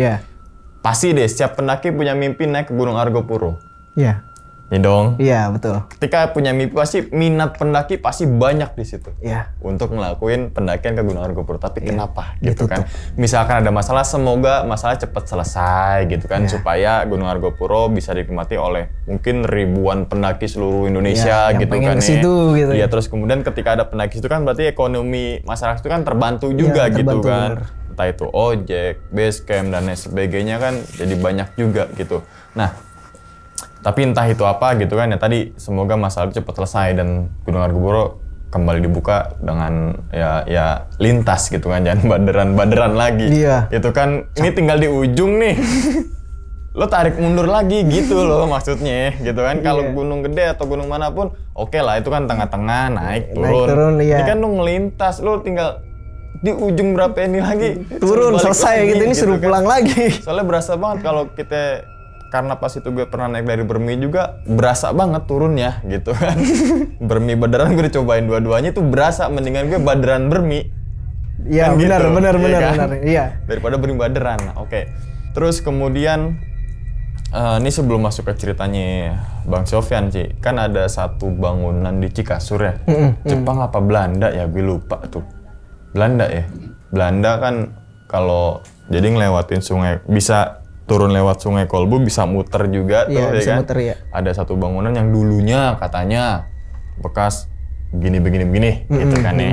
S2: Pasti deh setiap pendaki punya mimpi naik ke Gunung Argopuro. Iya dong. Iya betul. Ketika punya mimpi pasti minat pendaki pasti banyak di situ. Untuk ngelakuin pendakian ke Gunung Argopuro. Tapi kenapa gitu kan? Misalkan ada masalah, semoga masalah cepat selesai gitu kan, supaya Gunung Argopuro bisa dinikmati oleh mungkin ribuan pendaki seluruh Indonesia gitu kan. Gitu. Ya terus kemudian ketika ada pendaki itu kan berarti ekonomi masyarakat itu kan terbantu juga gitu kan. Entah itu ojek, base camp dan lain sebagainya kan jadi banyak juga gitu. Nah, tapi entah itu apa gitu kan ya, tadi semoga masalah itu cepat selesai dan Gunung Argopuro kembali dibuka dengan ya lintas gitu kan, jangan baderan lagi. Gitu kan, ini tinggal di ujung nih. Lo tarik mundur lagi gitu loh maksudnya gitu kan. Kalau gunung gede atau gunung manapun oke lah, itu kan tengah-tengah naik turun. Ini kan lo melintas, lo tinggal di ujung berapa ini lagi
S1: turun selesai gitu, ini suruh pulang lagi.
S2: Soalnya berasa banget kalau kita, karena pas itu gue pernah naik dari Bermi juga, berasa banget turunnya gitu kan. Bermi Baderan gue dicobain dua-duanya itu berasa, mendingan gue Baderan Bermi.
S1: Iya kan benar,
S2: gitu,
S1: benar. Iya.
S2: Daripada Bermi Baderan. Oke. Terus kemudian ini sebelum masuk ke ceritanya Bang Sofyan sih, kan ada satu bangunan di Cikasur ya. Jepang apa Belanda ya, gue lupa tuh. Belanda ya. Belanda kan kalau jadi ngelewatin sungai bisa turun lewat Sungai Kolbu, bisa muter juga tuh ya kan. Ada satu bangunan yang dulunya katanya bekas begini gitu kan ya.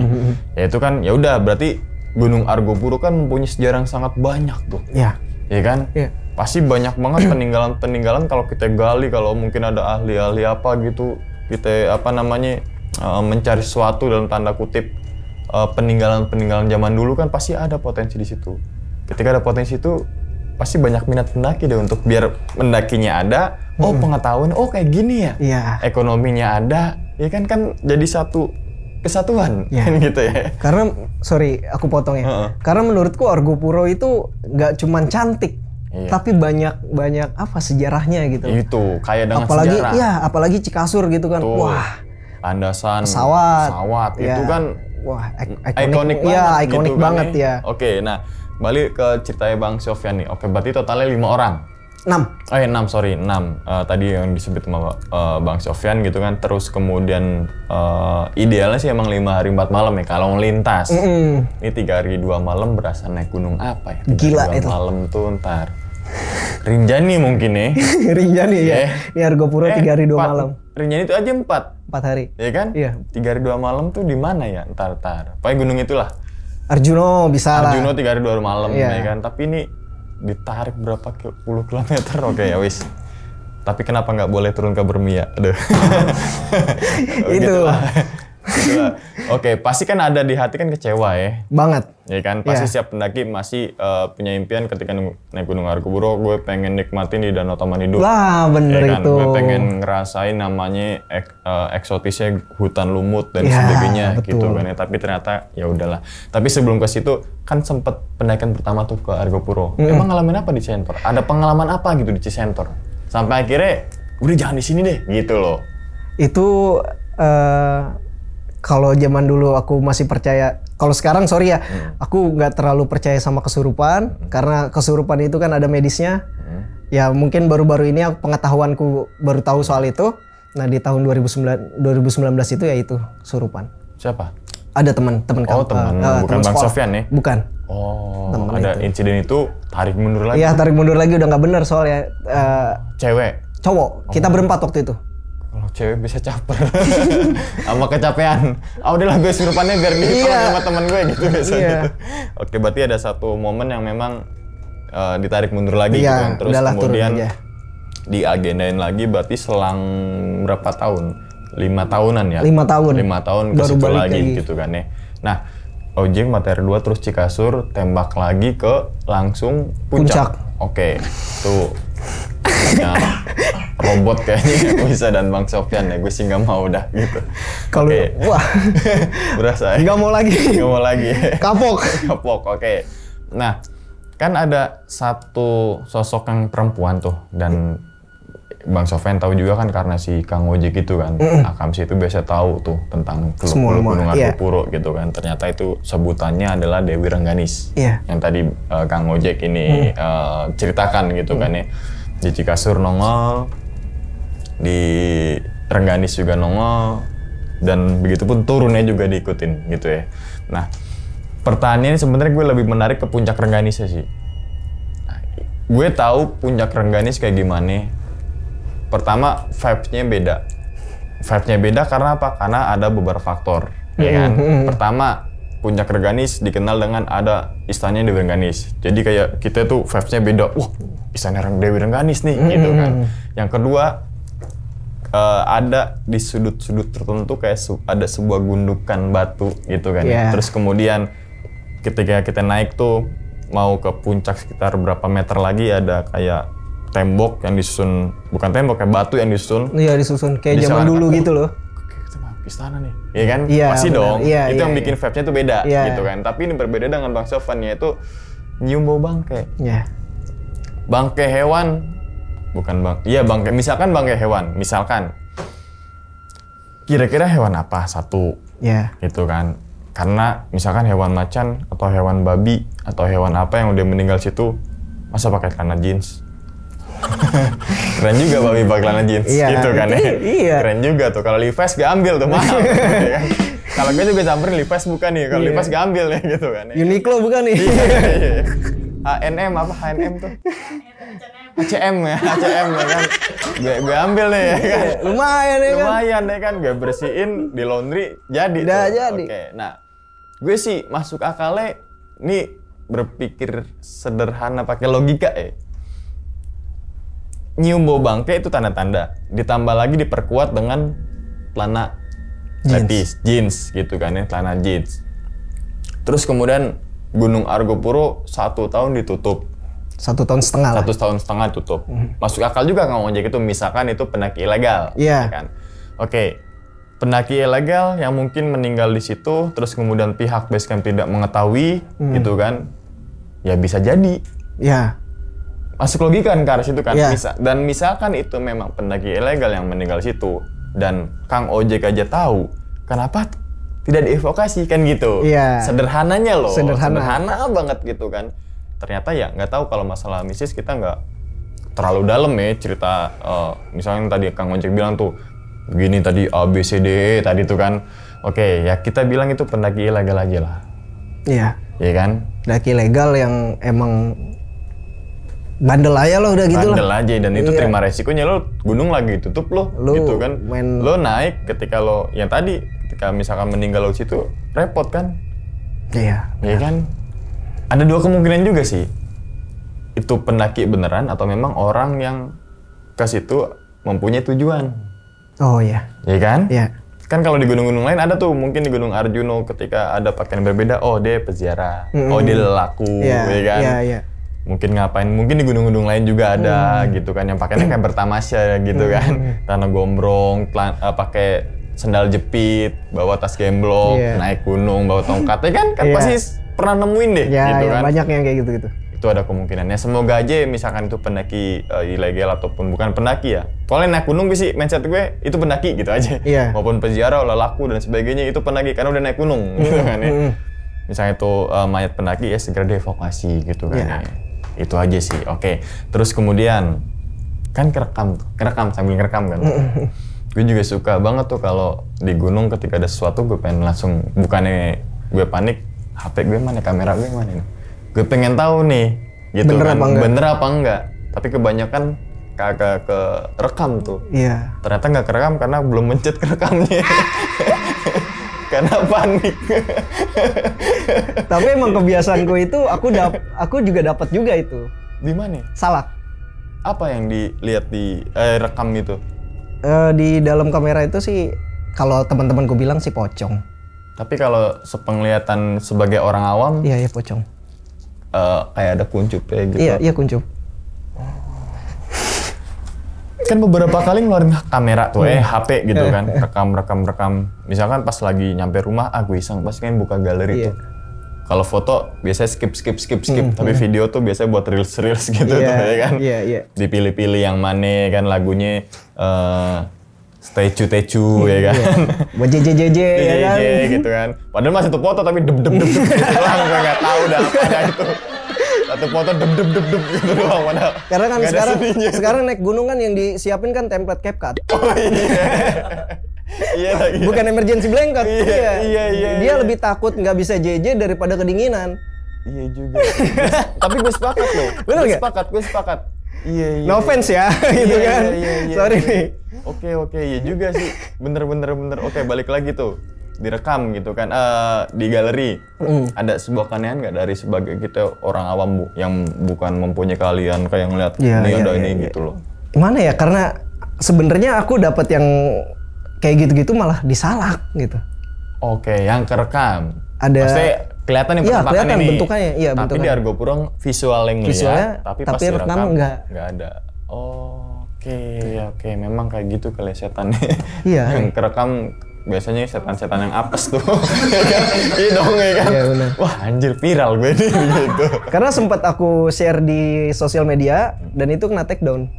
S2: Ya itu kan ya udah berarti Gunung Argopuro kan mempunyai sejarah yang sangat banyak tuh. Iya kan? Pasti banyak banget peninggalan-peninggalan kalau kita gali, kalau mungkin ada ahli-ahli apa gitu, kita mencari sesuatu dalam tanda kutip peninggalan-peninggalan zaman dulu kan pasti ada potensi di situ. Ketika ada potensi itu pasti banyak minat pendaki deh untuk biar pendakinya ada, pengetahuan, kayak gini ya, ekonominya ada, ya kan jadi satu kesatuan kan gitu ya.
S1: Karena sorry aku potong ya, karena menurutku Argopuro itu nggak cuman cantik, tapi banyak apa sejarahnya gitu.
S2: Itu kayak dengan
S1: apalagi,
S2: sejarah.
S1: Apalagi Cikasur gitu kan, wah.
S2: Landasan
S1: pesawat
S2: itu kan
S1: wah
S2: ikonik banget.
S1: Ikonik
S2: gitu
S1: banget
S2: kan,
S1: ya.
S2: Oke, nah balik ke ceritanya Bang Sofyan nih. Oke, berarti totalnya 5 orang. 6. Tadi yang disebut sama Bang Sofyan gitu kan. Terus kemudian idealnya sih emang 5 hari 4 malam ya kalau ngelintas. Ini 3 hari 2 malam berasa naik gunung apa ya?
S1: Gila itu.
S2: Malam tuh ntar Rinjani mungkin ya.
S1: Rinjani ya. Ini Argopuro 3 hari 2 malam.
S2: Rinjani itu aja 4
S1: hari.
S2: Ya kan? Iya. 3 hari 2 malam tuh di mana ya? Ntar. Pokoknya gunung itulah.
S1: Arjuno bisa lah.
S2: Arjuno 3 hari 2 malam ya kan. Tapi ini ditarik berapa puluh kilometer. Oke ya wis. Tapi kenapa nggak boleh turun ke Bermi ya? Aduh.
S1: Itu.
S2: Oke, pasti kan ada di hati kan kecewa ya.
S1: Banget.
S2: Ya kan, pasti setiap pendaki masih punya impian ketika naik Gunung Argopuro, gue pengen nikmatin di Danau Taman Hidup.
S1: Lah, bener
S2: ya kan?
S1: itu.
S2: Gue pengen ngerasain namanya eksotisnya hutan lumut dan sebagainya betul. Gitu kan ya. Tapi ternyata ya udahlah. Tapi sebelum ke situ kan sempet pendakian pertama tuh ke Argopuro. Emang ngalamin apa di Cisentor? Ada pengalaman apa gitu di Cisentor? Sampai akhirnya udah jangan di sini deh, gitu loh.
S1: Itu kalau zaman dulu aku masih percaya, kalau sekarang sorry ya, aku nggak terlalu percaya sama kesurupan, karena kesurupan itu kan ada medisnya. Ya mungkin baru-baru ini pengetahuanku baru tahu soal itu. Nah di tahun 2019 itu ya itu kesurupan.
S2: Siapa?
S1: Ada teman
S2: kamu. Bukan
S1: temen
S2: Bang
S1: sekolah.
S2: Sofyan ya?
S1: Bukan.
S2: Oh, ada insiden itu tarik mundur lagi?
S1: Iya tarik mundur lagi udah nggak bener soalnya.
S2: Cewek?
S1: Cowok, kita berempat waktu itu.
S2: Kalau cewek bisa caper sama kecapean. Udahlah gue surupannya biar ditolong sama teman gue gitu biasanya. Oke, berarti ada satu momen yang memang ditarik mundur lagi gitu kan. Terus
S1: udahlah, turun
S2: kemudian
S1: aja.
S2: diagendain lagi berarti selang berapa tahun? 5 tahunan ya?
S1: 5 tahun.
S2: 5 tahun ke
S1: Baru
S2: situ
S1: balik
S2: lagi
S1: lagi.
S2: gitu kan ya. Nah, Ojek Materi 2 terus Cikasur tembak lagi ke langsung Puncak. Oke, tuh. Ya, robot kayaknya bisa dan Bang Sofyan ya, gue sih nggak mau udah gitu.
S1: Kalau wah,
S2: berasa ya?
S1: nggak mau lagi.
S2: Nggak mau lagi.
S1: Kapok.
S2: Kapok, oke. Nah, kan ada satu sosok yang perempuan tuh dan Bang Sofyan tahu juga kan karena si Kang Ojek itu kan, Akamsi itu biasa tahu tuh tentang Teluk Gunung Argopuro gitu kan. Ternyata itu sebutannya adalah Dewi Rengganis. Yang tadi Kang Ojek ini ceritakan gitu kan ya. Di Cikasur nongol, di Rengganis juga nongol, dan begitupun turunnya juga diikutin gitu ya. Nah, pertanyaan sebenarnya gue lebih menarik ke Puncak Rengganisnya sih. Nah, gue tahu Puncak Rengganis kayak gimana. Pertama, vibes-nya beda. Vibes-nya beda karena apa? Karena ada beberapa faktor, ya kan? Pertama, Puncak Rengganis dikenal dengan ada istananya Dewi Rengganis. Jadi kayak kita tuh vibes-nya beda. Wah, istana Dewi Rengganis nih, gitu kan. Yang kedua, ada di sudut-sudut tertentu kayak ada sebuah gundukan batu gitu kan. Terus kemudian ketika kita naik tuh mau ke puncak sekitar berapa meter lagi ada kayak tembok yang disusun, bukan tembok, kayak batu yang disusun.
S1: Iya, disusun kayak zaman dulu gitu loh.
S2: Kita mau ke istana nih, iya kan?
S1: Iya,
S2: Pasti
S1: benar.
S2: dong.
S1: Iya,
S2: itu
S1: iya,
S2: yang bikin vibe-nya tuh beda, gitu kan. Tapi ini berbeda dengan Bang Sofyan, yaitu nyium bau bangke. Bangke hewan, bukan bangke. Misalkan bangke hewan, misalkan. Kira-kira hewan apa? Satu, gitu kan. Karena misalkan hewan macan atau hewan babi atau hewan apa yang udah meninggal situ, masa pakai celana jeans? Keren juga babi pakai celana jeans, gitu kan ya.
S1: Iya.
S2: Keren juga tuh. Kalau Levi's gak ambil tuh mahal. Ya kan? Kalau gue juga samperin Levi's bukan nih. Kalau Levi's gak ambil ya gitu kan. Ya.
S1: Uniqlo bukan nih.
S2: H&M apa? H&M tuh? HCM ya, HCM ya kan. Gue ambil nih ya kan.
S1: Lumayan ya kan.
S2: Lumayan ya kan. Gue bersihin di laundry jadi.
S1: Udah
S2: tuh.
S1: jadi.
S2: Oke, nah gue sih masuk akalnya nih berpikir sederhana pakai logika ya. Nyium bau bangke itu tanda-tanda. Ditambah lagi diperkuat dengan celana levis, jeans gitu kan ya, celana jeans. Terus kemudian Gunung Argopuro 1 tahun ditutup.
S1: 1 tahun setengah lah.
S2: 1 tahun setengah tutup. Masuk akal juga Kang Ojek itu, misalkan itu pendaki ilegal.
S1: Iya.
S2: Kan? Oke, pendaki ilegal yang mungkin meninggal di situ, terus kemudian pihak basecamp tidak mengetahui, gitu kan, ya bisa jadi.
S1: Iya.
S2: Masuk logika kan ke arah situ kan. Dan misalkan itu memang pendaki ilegal yang meninggal situ dan Kang Ojek aja tahu, kenapa tidak dievakuasi kan gitu. Sederhananya loh. Sederhana banget gitu kan. Ternyata ya nggak tahu kalau masalah mistis kita nggak terlalu dalam ya cerita. Misalnya tadi Kang Ojek bilang tuh begini tadi A B C D E tadi tuh kan. Oke, ya kita bilang itu pendaki ilegal aja lah. Iya kan?
S1: Pendaki ilegal yang emang bandel aja lo udah gitu lah.
S2: Bandel aja dan itu terima resikonya, lo gunung lagi tutup lo gitu kan. Lo naik ketika lo yang tadi ketika misalkan meninggal lo situ repot kan. Iya kan. Ada 2 kemungkinan juga sih. Itu pendaki beneran atau memang orang yang ke situ mempunyai tujuan. Oh iya. Iya kan? Iya. Kan kalau di gunung-gunung lain ada tuh mungkin di Gunung Arjuno ketika ada pakaian berbeda, oh dia peziarah, oh dia lelaku, ya kan? Iya. Mungkin ngapain, mungkin di gunung-gunung lain juga ada gitu kan yang pakainya kayak bertamasya gitu kan, tanah gombrong, pakai sendal jepit, bawa tas gemblok, naik gunung, bawa tongkat, ya kan pasti pernah nemuin deh gitu kan.
S1: Banyak yang kayak gitu-gitu.
S2: Itu ada kemungkinannya. Semoga aja misalkan itu pendaki ilegal ataupun bukan pendaki ya. Kalau naik gunung sih mindset gue itu pendaki gitu aja. Maupun peziarah, lelaku dan sebagainya itu pendaki karena udah naik gunung gitu kan ya. Misalnya itu mayat pendaki ya segera dievakuasi gitu kan ya. Itu aja sih. Oke. Terus kemudian kan kerekam sambil ngerekam kan. Gue juga suka banget tuh kalau di gunung ketika ada sesuatu gue pengen langsung, bukannya gue panik, HP gue mana, kamera gue mana nih. Gue pengen tahu nih gitu kan, bener apa enggak. Tapi kebanyakan kagak ke rekam tuh. Ternyata nggak kerekam karena belum mencet kerekamnya. Karena panik.
S1: Tapi emang kebiasaanku itu aku juga dapat juga itu.
S2: Di mana?
S1: Salak.
S2: Apa yang dilihat di rekam itu?
S1: Di dalam kamera itu sih, kalau teman-temanku bilang sih pocong.
S2: Tapi kalau sepenglihatan sebagai orang awam,
S1: Iya, pocong.
S2: kayak ada kuncup kayak gitu.
S1: Iya, kuncup.
S2: Kan beberapa kali ngeluarin kamera tuh, HP gitu kan, rekam. Misalkan pas lagi nyampe rumah, gue iseng pasti kan buka galeri tuh. Kalau foto biasanya skip, tapi video tuh biasanya buat reels gitu tuh, ya kan.
S1: Iya.
S2: Dipilih-pilih yang mana kan lagunya tecu ya kan.
S1: Buat JJJJ ya kan.
S2: Gitu kan. Padahal masih satu foto tapi dep gitu doang, gue nggak tahu dah apa itu. Satu foto dep gitu doang padahal.
S1: Karena kan sekarang naik gunung kan yang disiapin kan template CapCut.
S2: Oh iya. Iya lagi.
S1: Bukan emergency blanket.
S2: Iya.
S1: Dia lebih takut nggak bisa JJ daripada kedinginan.
S2: Iya juga. Tapi gue sepakat loh.
S1: Bener nggak?
S2: Gue sepakat. Iya.
S1: No offense ya, gitu kan.
S2: Iya.
S1: Sorry nih.
S2: Oke, iya juga sih. Bener. Oke, balik lagi tuh. Direkam gitu kan, di galeri. Ada sebuah keanehan nggak dari sebagai kita orang awam yang bukan mempunyai keahlian kayak ngeliat ini gitu loh.
S1: Mana ya, karena sebenarnya aku dapat yang kayak gitu-gitu malah disalak gitu.
S2: Oke, yang kerekam.
S1: Ada.
S2: Pasti kelihatan nih
S1: kelihatan
S2: nih.
S1: Bentukannya. Iya,
S2: tapi
S1: bentukannya.
S2: di Argo Purong visualnya
S1: Visualnya,
S2: tapi pas
S1: tapi rekam nggak
S2: ada. Oke, memang kayak gitu kali setannya.
S1: Iya.
S2: Yang kerekam biasanya setan-setan yang apes tuh. Iya dong ya kan.
S1: Iya, benar.
S2: Wah anjir viral gue nih gitu.
S1: Karena sempat aku share di sosial media dan itu kena take down.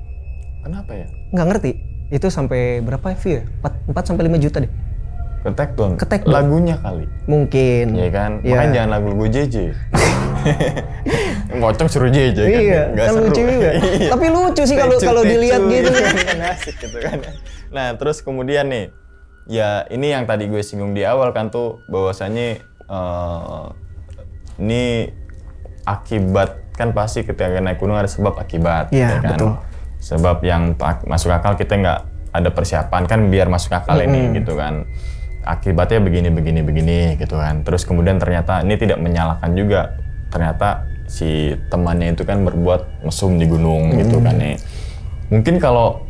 S2: Kenapa ya?
S1: Nggak ngerti. Itu sampai berapa view ya? 4 sampai 5 juta deh.
S2: Ke-take down?
S1: Ke-take down.
S2: Lagunya kali?
S1: Mungkin.
S2: Iya kan? Makanya jangan lagu JJ. Pocong suruh JJ kan?
S1: Iya, kan lucu juga. Tapi lucu sih kalau dilihat gitu.
S2: Kan asik gitu kan. Nah terus kemudian nih, ya ini yang tadi gue singgung di awal kan tuh, bahwasannya ini akibat, kan pasti ketika naik gunung ada sebab akibat.
S1: Iya,
S2: ya kan?
S1: betul.
S2: Sebab yang masuk akal kita nggak ada persiapan kan biar masuk akal ini gitu kan. Akibatnya begini gitu kan. Terus kemudian ternyata ini tidak menyalahkan juga. Ternyata si temannya itu kan berbuat mesum di gunung gitu kan nih. Mungkin kalau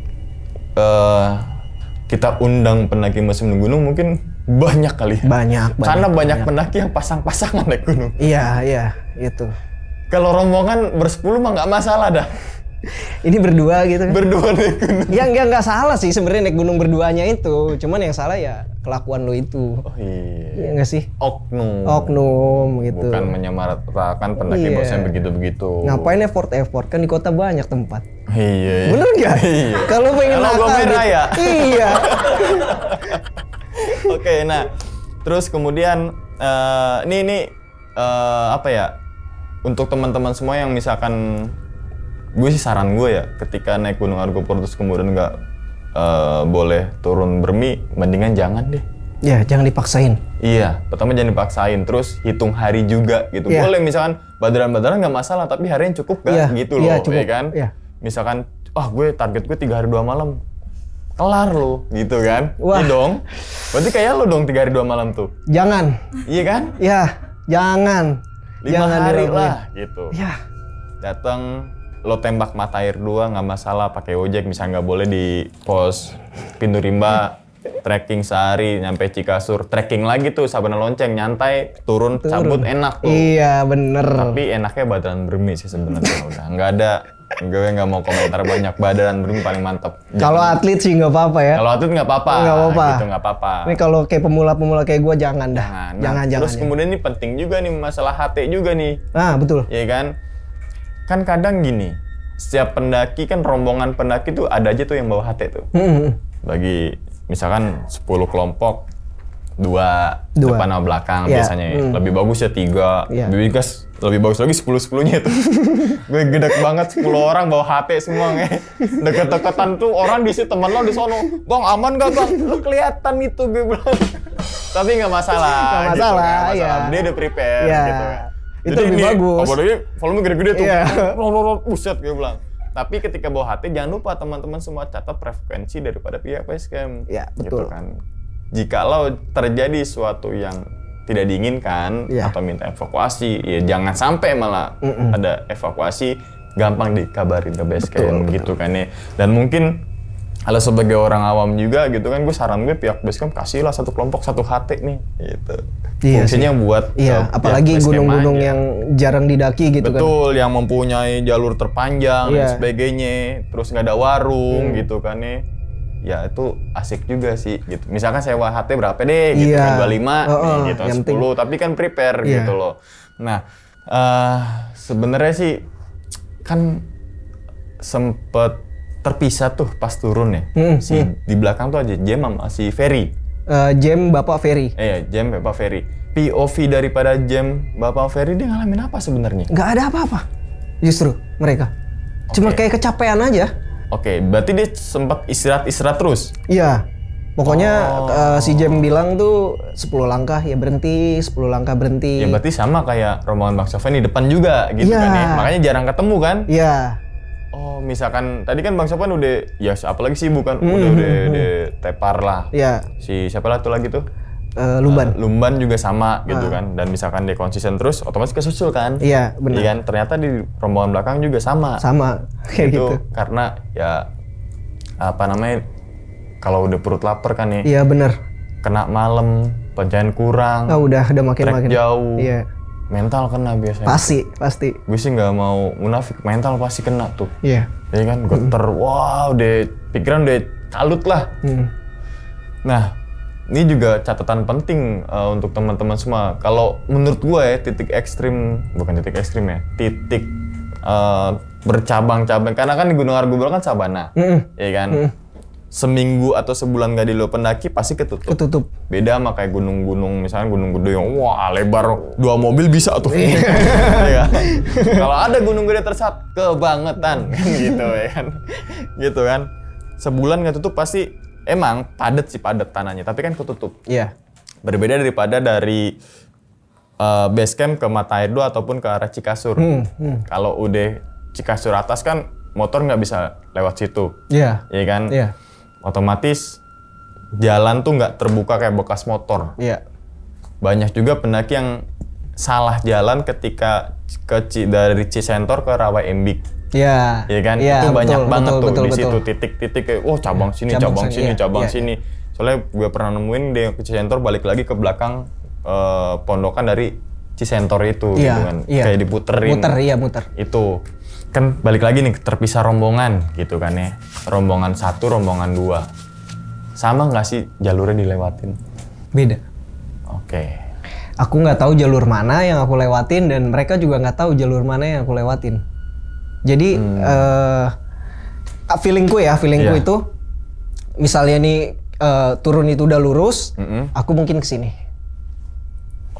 S2: kita undang pendaki mesum di gunung mungkin banyak kali.
S1: Banyak.
S2: Karena banyak pendaki yang pasang-pasangan naik gunung.
S1: Iya, itu.
S2: Kalau rombongan bersepuluh mah nggak masalah dah.
S1: Ini berdua gitu kan.
S2: Berdua naik gunung.
S1: Ya nggak salah sih sebenarnya naik gunung berduanya itu. Cuman yang salah ya kelakuan lo itu.
S2: Oh iya.
S1: Iya nggak sih?
S2: Oknum
S1: gitu.
S2: Bukan menyamaratakan pendaki bahwasanya begitu-begitu.
S1: Ngapain effort kan di kota banyak tempat.
S2: Iya.
S1: Bener nggak? Iya. Kalau pengen nakal
S2: merah ya.
S1: Iya.
S2: Oke, nah terus kemudian ini apa ya? Untuk teman-teman semua yang misalkan, gue sih saran gue ya, ketika naik Gunung Argopuro terus kemudian nggak boleh turun bermi, mendingan jangan deh.
S1: Ya, jangan dipaksain.
S2: Iya, pertama jangan dipaksain, terus hitung hari juga gitu.
S1: Yeah.
S2: Boleh misalkan badaran nggak masalah, tapi harinya cukup gak gitu loh,
S1: cukup.
S2: Ya kan?
S1: Yeah.
S2: Misalkan, target gue 3 hari 2 malam, kelar lo, gitu kan?
S1: Wah.
S2: Iya dong. Berarti kayak lo dong 3 hari 2 malam tuh.
S1: Jangan.
S2: Iya kan?
S1: Ya, jangan.
S2: 5 hari lah, gitu.
S1: Ya.
S2: Datang, lo tembak mata air 2 nggak masalah, pakai ojek, misalnya nggak boleh di pos Pintu Rimba. Trekking sehari nyampe Cikasur, trekking lagi tuh Sabana Lonceng, nyantai, turun. Cabut enak tuh.
S1: Iya bener.
S2: Tapi enaknya badaran bermi sih sebenarnya udah. Gue nggak mau komentar banyak, badaran bermi paling mantap.
S1: Kalau atlet sih nggak apa-apa ya.
S2: Kalau atlet nggak apa-apa.
S1: Nggak apa-apa.
S2: Gitu nggak apa-apa.
S1: Ini kalau kayak pemula kayak gue jangan dah. Jangan.
S2: Terus kemudian ini penting juga nih masalah HT juga nih.
S1: Nah betul.
S2: Iya kan? Kan kadang gini, setiap pendaki kan rombongan pendaki tuh ada aja tuh yang bawa HT tuh. Bagi misalkan 10 kelompok, 2 depan sama belakang biasanya. Lebih bagus ya 3, lebih bagus lagi 10-10-nya tuh. Gue gedek banget 10 orang bawa HP semua nge. Deket-deketan tuh orang di situ, temen lo di sono. Bang aman gak bang? Lo kelihatan itu gue bilang. Tapi nggak masalah.
S1: Nggak masalah,
S2: gitu,
S1: ya.
S2: Dia udah prepare gitu kan.
S1: Itu
S2: jadi
S1: lebih bagus.
S2: Apalagi volume gede-gede tuh.
S1: Iya.
S2: Buset gue bilang. Tapi ketika bawa HT jangan lupa teman-teman semua catat frekuensi daripada pihak basecamp.
S1: Ya,
S2: gitu
S1: betul.
S2: kan. Jikalau terjadi suatu yang tidak diinginkan atau minta evakuasi, ya jangan sampai malah ada evakuasi gampang dikabarin ke base camp gitu kan ya. Dan mungkin kalau sebagai orang awam juga gitu kan, gue saran gue pihak base camp kasihlah satu kelompok satu HT nih gitu.
S1: Iya
S2: Fungsinya
S1: sih.
S2: buat
S1: Iya, apalagi gunung-gunung yang jarang didaki gitu kan.
S2: betul, yang mempunyai jalur terpanjang dan sebagainya, terus nggak ada warung gitu kan ya. Ya itu asik juga sih gitu. Misalkan sewa HT berapa deh gitu kan, 25 nih, gitu, 10, tapi kan prepare gitu loh. Nah, sebenarnya sih kan sempet terpisah tuh pas turun ya. Di belakang tuh aja Jem sama si Ferry.
S1: Jem Bapak Ferry.
S2: Iya, Jem Bapak Ferry. POV daripada Jem Bapak Ferry dia ngalamin apa sebenarnya?
S1: Nggak ada apa-apa. Justru mereka. Cuma kayak kecapean aja.
S2: Oke, berarti dia sempat istirahat terus?
S1: Iya. Pokoknya si Jem bilang tuh 10 langkah ya berhenti, 10 langkah berhenti.
S2: Ya berarti sama kayak rombongan Bang Sofyan di depan juga gitu kan ya. Makanya jarang ketemu kan?
S1: Iya.
S2: Oh, misalkan tadi kan Bang Sofyan udah ya apalagi sibuk kan, udah tepar lah.
S1: Iya.
S2: Si siapa lah tuh lagi tuh?
S1: Lumban.
S2: Lumban juga sama gitu kan. Dan misalkan dia konsisten terus, otomatis kesusul kan?
S1: Iya, benar.
S2: Iya kan? Ternyata di rombongan belakang juga sama.
S1: Sama, kayak gitu.
S2: Karena ya apa namanya, kalau udah perut lapar kan ya.
S1: Iya benar.
S2: Kena malam, pencahayaan kurang.
S1: Udah makin
S2: jauh.
S1: Iya.
S2: Mental kena biasanya.
S1: Pasti.
S2: Gue sih nggak mau munafik, mental pasti kena tuh.
S1: Iya.
S2: Iya kan, geter, wah udah pikiran udah kalut lah. Nah, ini juga catatan penting untuk teman-teman semua. Kalau menurut gue ya, titik ekstrim bercabang-cabang. Karena kan di Gunung Argopuro kan sabana, ya kan. Seminggu atau sebulan nggak lo pendaki pasti ketutup. Beda sama kayak gunung-gunung, misalnya Gunung Gede yang wah lebar 2 mobil bisa tuh. Ya kan? Kalau ada Gunung Gede tersat kebangetan kan gitu ya kan. Gitu kan. Sebulan nggak tutup pasti emang padat tanahnya, tapi kan ketutup.
S1: Iya.
S2: Berbeda daripada dari base camp ke Mata Air 2 ataupun ke arah Cikasur. Kalau udah Cikasur atas kan motor nggak bisa lewat situ.
S1: Iya.
S2: Iya kan?
S1: Iya.
S2: Otomatis jalan tuh nggak terbuka kayak bekas motor.
S1: Iya.
S2: Banyak juga pendaki yang salah jalan ketika dari Cisentor ke Rawa Embik.
S1: Iya.
S2: Iya kan?
S1: Ya,
S2: itu banyak banget tuh
S1: betul,
S2: di situ titik-titik kayak cabang sini.
S1: Iya.
S2: Soalnya gue pernah nemuin di Cisentor balik lagi ke belakang pondokan dari Cisentor itu gitu kan. Kayak diputerin.
S1: Muter.
S2: Itu kan balik lagi nih terpisah rombongan gitu kan ya. Rombongan 1, rombongan 2. Sama nggak sih jalurnya dilewatin?
S1: Beda.
S2: Oke.
S1: Aku nggak tahu jalur mana yang aku lewatin dan mereka juga nggak tahu jalur mana yang aku lewatin. Jadi feelingku itu misalnya nih turun itu udah lurus, aku mungkin kesini.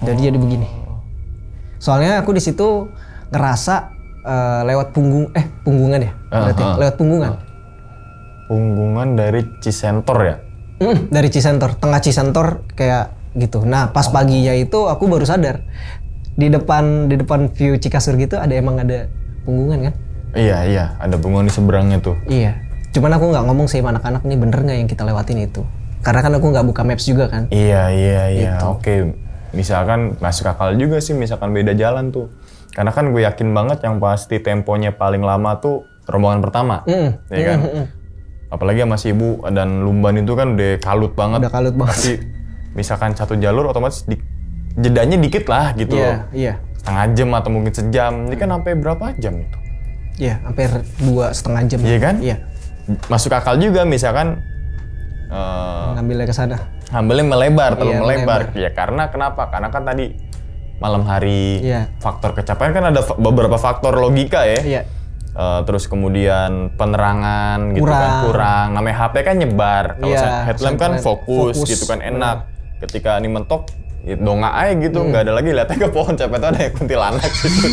S1: Jadi begini. Soalnya aku di situ ngerasa lewat punggungan ya, berarti lewat punggungan.
S2: Punggungan dari Cisentor ya?
S1: Dari Cisentor, tengah Cisentor kayak gitu. Nah pas paginya itu aku baru sadar di depan view Cikasur gitu emang ada punggungan kan?
S2: Iya, ada punggungan di seberangnya tuh.
S1: Iya, cuman aku nggak ngomong sih sama anak-anak nih bener nggak yang kita lewatin itu. Karena kan aku nggak buka maps juga kan.
S2: Iya.
S1: Gitu.
S2: Oke. Misalkan masuk akal juga sih, misalkan beda jalan tuh. Karena kan gue yakin banget yang pasti temponya paling lama tuh rombongan pertama, ya kan? Apalagi sama si Ibu dan Lumban itu kan udah kalut banget. Pasti misalkan satu jalur otomatis jedanya dikit lah gitu loh.
S1: Iya.
S2: Setengah jam atau mungkin sejam. Ini kan sampai berapa jam itu?
S1: Iya, hampir 2,5 jam.
S2: Iya kan?
S1: Iya.
S2: Masuk akal juga misalkan
S1: ngambilnya ke sana.
S2: Ngambilnya melebar. Ya karena kenapa? Karena kan tadi malam hari, faktor kecapean kan ada beberapa faktor logika ya.
S1: Iya.
S2: Terus kemudian penerangan gitu kan kurang. Namanya HP kan nyebar. Kalau headlamp kan fokus gitu kan enak. Ketika ini mentok, ya dongak aja gitu, nggak ada lagi lihatnya ke pohon, capek tuh ada yang kuntilanak gitu.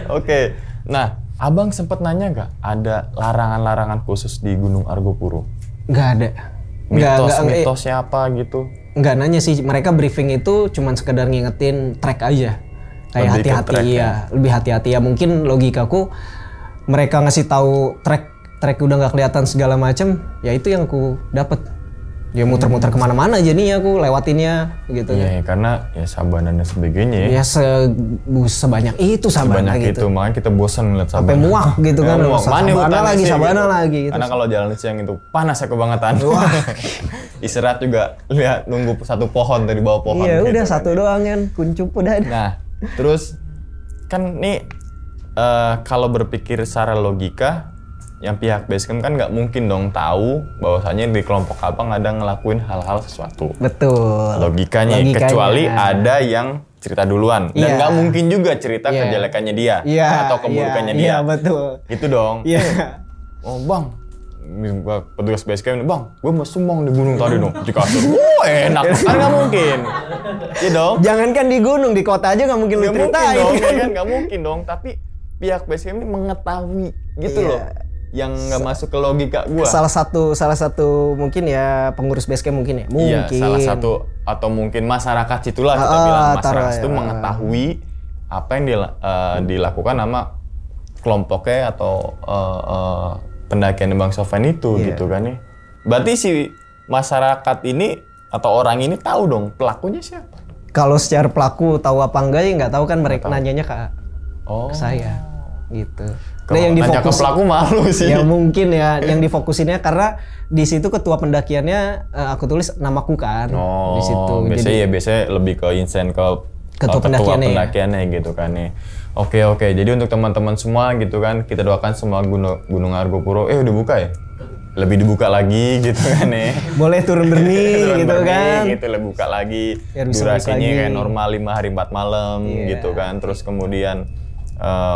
S2: Oke. Nah, Abang sempat nanya nggak ada larangan-larangan khusus di Gunung Argopuro?
S1: Nggak ada.
S2: Mitosnya apa gitu?
S1: Nggak nanya sih, mereka briefing itu cuman sekedar ngingetin trek aja. Kayak hati-hati lebih hati-hati ya. Mungkin logikaku mereka ngasih tahu trek udah nggak kelihatan segala macam, ya itu yang aku dapat. Dia muter-muter kemana-mana jadinya aku lewatinnya gitu.
S2: Iya, karena ya Sabana dan sebagainya
S1: ya. Sebanyak itu Sabana
S2: sebanyak
S1: gitu.
S2: Itu, makanya kita bosan ngeliat Sabana.
S1: Sampai muak gitu kan.
S2: Sabana lagi,
S1: Sabana
S2: gitu.
S1: lagi. Gitu.
S2: Karena kalau jalan siang itu panas ya kebangetan. Istirahat juga lihat nunggu satu pohon dari bawah pohon.
S1: Iya,
S2: gitu,
S1: udah
S2: kan.
S1: satu doang kan, kuncup udah.
S2: Nah, terus kan nih kalau berpikir secara logika, yang pihak Basecamp kan nggak mungkin dong tahu bahwasanya di kelompok abang ada ngelakuin hal-hal sesuatu.
S1: Betul.
S2: Logikanya. Kecuali ada yang cerita duluan. Dan nggak mungkin juga cerita kejelekannya dia atau keburukannya dia.
S1: Iya, betul.
S2: Itu dong.
S1: Iya.
S2: Oh bang, petugas Basecamp, bang, gue mau sumbang di gunung tadi dong, di kasur. Enak, kan nggak mungkin. Iya dong.
S1: Jangankan di gunung, di kota aja nggak mungkin lu ceritain.
S2: Nggak mungkin dong. Tapi pihak Basecamp ini mengetahui gitu loh. Yang nggak masuk ke logika gue.
S1: Salah satu mungkin ya pengurus Basecamp mungkin ya. Mungkin.
S2: Iya, salah satu atau mungkin masyarakat situlah kita bilang masyarakat itu mengetahui apa yang dilakukan sama kelompoknya atau pendakian Bang Sofyan itu gitu kan nih. Berarti si masyarakat ini atau orang ini tahu dong pelakunya siapa?
S1: Kalau secara pelaku tahu apa enggak ya nggak tahu kan mereka nanyanya ke saya gitu.
S2: Kalau yang difokus pelaku malu sih.
S1: Ya mungkin ya yang difokusinnya karena di situ ketua pendakiannya aku tulis namaku kan di situ.
S2: Biasanya lebih ke insen ke ketua pendakiannya gitu kan nih. Oke. Jadi untuk teman-teman semua gitu kan, kita doakan semua Gunung Argopuro udah buka ya? Lebih dibuka lagi gitu kan nih.
S1: Boleh turun berni gitu kan.
S2: Gitu lebih buka lagi. Durasinya kayak normal 5 hari 4 malam gitu kan. Terus kemudian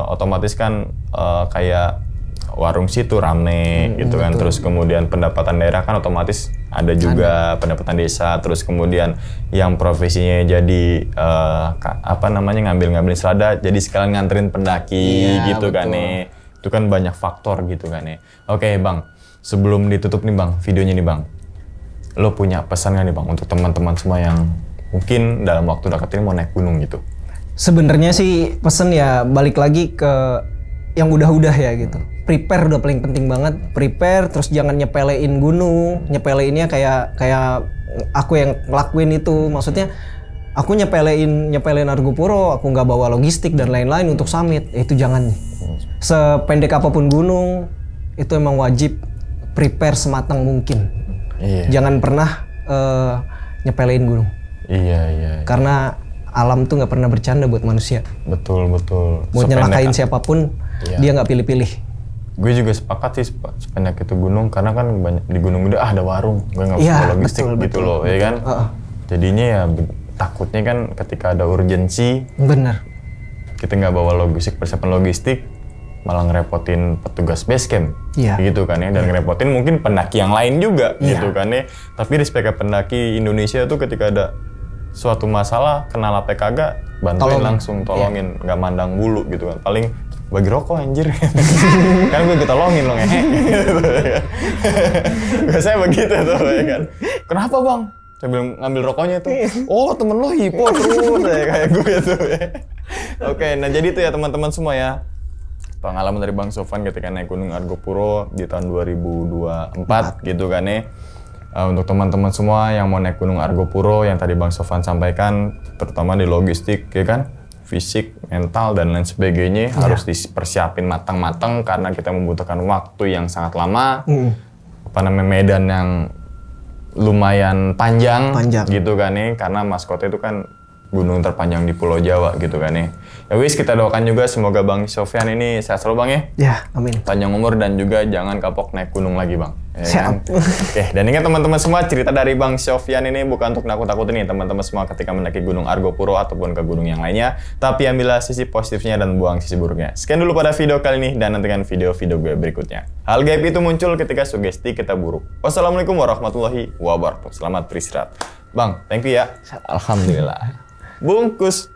S2: otomatis kan kayak warung situ rame gitu kan. Terus kemudian pendapatan daerah kan otomatis ada juga pendapatan desa. Terus kemudian yang profesinya jadi ngambil selada jadi sekalian nganterin pendaki gitu kan nih. Itu kan banyak faktor gitu kan nih. Oke bang, sebelum ditutup nih bang videonya nih bang, lo punya pesan gak nih bang untuk teman-teman semua yang mungkin dalam waktu dekat ini mau naik gunung gitu?
S1: Sebenarnya sih pesen ya balik lagi ke yang udah-udah ya gitu. Prepare udah paling penting banget. Prepare, terus jangan nyepelein gunung. Nyepeleinnya kayak aku yang ngelakuin itu. Maksudnya aku nyepelein Argopuro, aku nggak bawa logistik dan lain-lain untuk summit. Itu jangan. Sependek apapun gunung, itu emang wajib prepare sematang mungkin. Jangan pernah nyepelein gunung. Iya. Karena alam tuh nggak pernah bercanda buat manusia.
S2: Betul.
S1: Mau nyelakain siapapun, dia nggak pilih-pilih.
S2: Gue juga sepakat sih sependek itu gunung, karena kan banyak di gunung gede ada warung, gue nggak bisa logistik betul. Loh, ya kan? Jadinya ya takutnya kan ketika ada urgensi,
S1: bener,
S2: kita nggak bawa logistik, persiapan logistik, malah ngerepotin petugas Basecamp, gitu kan ya, dan ngerepotin mungkin pendaki yang lain juga, gitu kan ya. Tapi respect pendaki Indonesia tuh ketika ada suatu masalah, kenal apa kagak, bantuin langsung, tolongin, nggak mandang bulu gitu kan. Paling bagi rokok anjir. Kan gue tolongin lo ngehe. Biasanya begitu tuh ya kan. Kenapa bang? Saya bilang ngambil rokoknya tuh. Oh temen lo hipo terus ya kayak gue tuh ya. Oke, nah jadi tuh ya teman-teman semua ya. Pengalaman dari Bang Sofyan ketika naik Gunung Argopuro di tahun 2024 gitu kan ya. Untuk teman-teman semua yang mau naik Gunung Argopuro yang tadi Bang Sofyan sampaikan, terutama di logistik ya kan, fisik, mental dan lain sebagainya harus dipersiapin matang-matang karena kita membutuhkan waktu yang sangat lama, medan yang lumayan panjang. Gitu kan nih, karena maskotnya itu kan gunung terpanjang di Pulau Jawa gitu kan nih. Ya wis, kita doakan juga semoga Bang Sofyan ini sehat selalu bang ya.
S1: Ya, amin.
S2: Panjang umur dan juga jangan kapok naik gunung lagi bang. Ya,
S1: siap.
S2: Kan? Oke, dan ingat teman-teman semua, cerita dari Bang Sofyan ini bukan untuk nakut-nakutin nih teman-teman semua ketika mendaki Gunung Argopuro ataupun ke gunung yang lainnya. Tapi ambillah sisi positifnya dan buang sisi buruknya. Sekian dulu pada video kali ini dan nantikan video-video gue berikutnya. Hal gaib itu muncul ketika sugesti kita buruk. Wassalamualaikum warahmatullahi wabarakatuh. Selamat beristirahat. Bang, thank you ya.
S1: Alhamdulillah.
S2: Bungkus.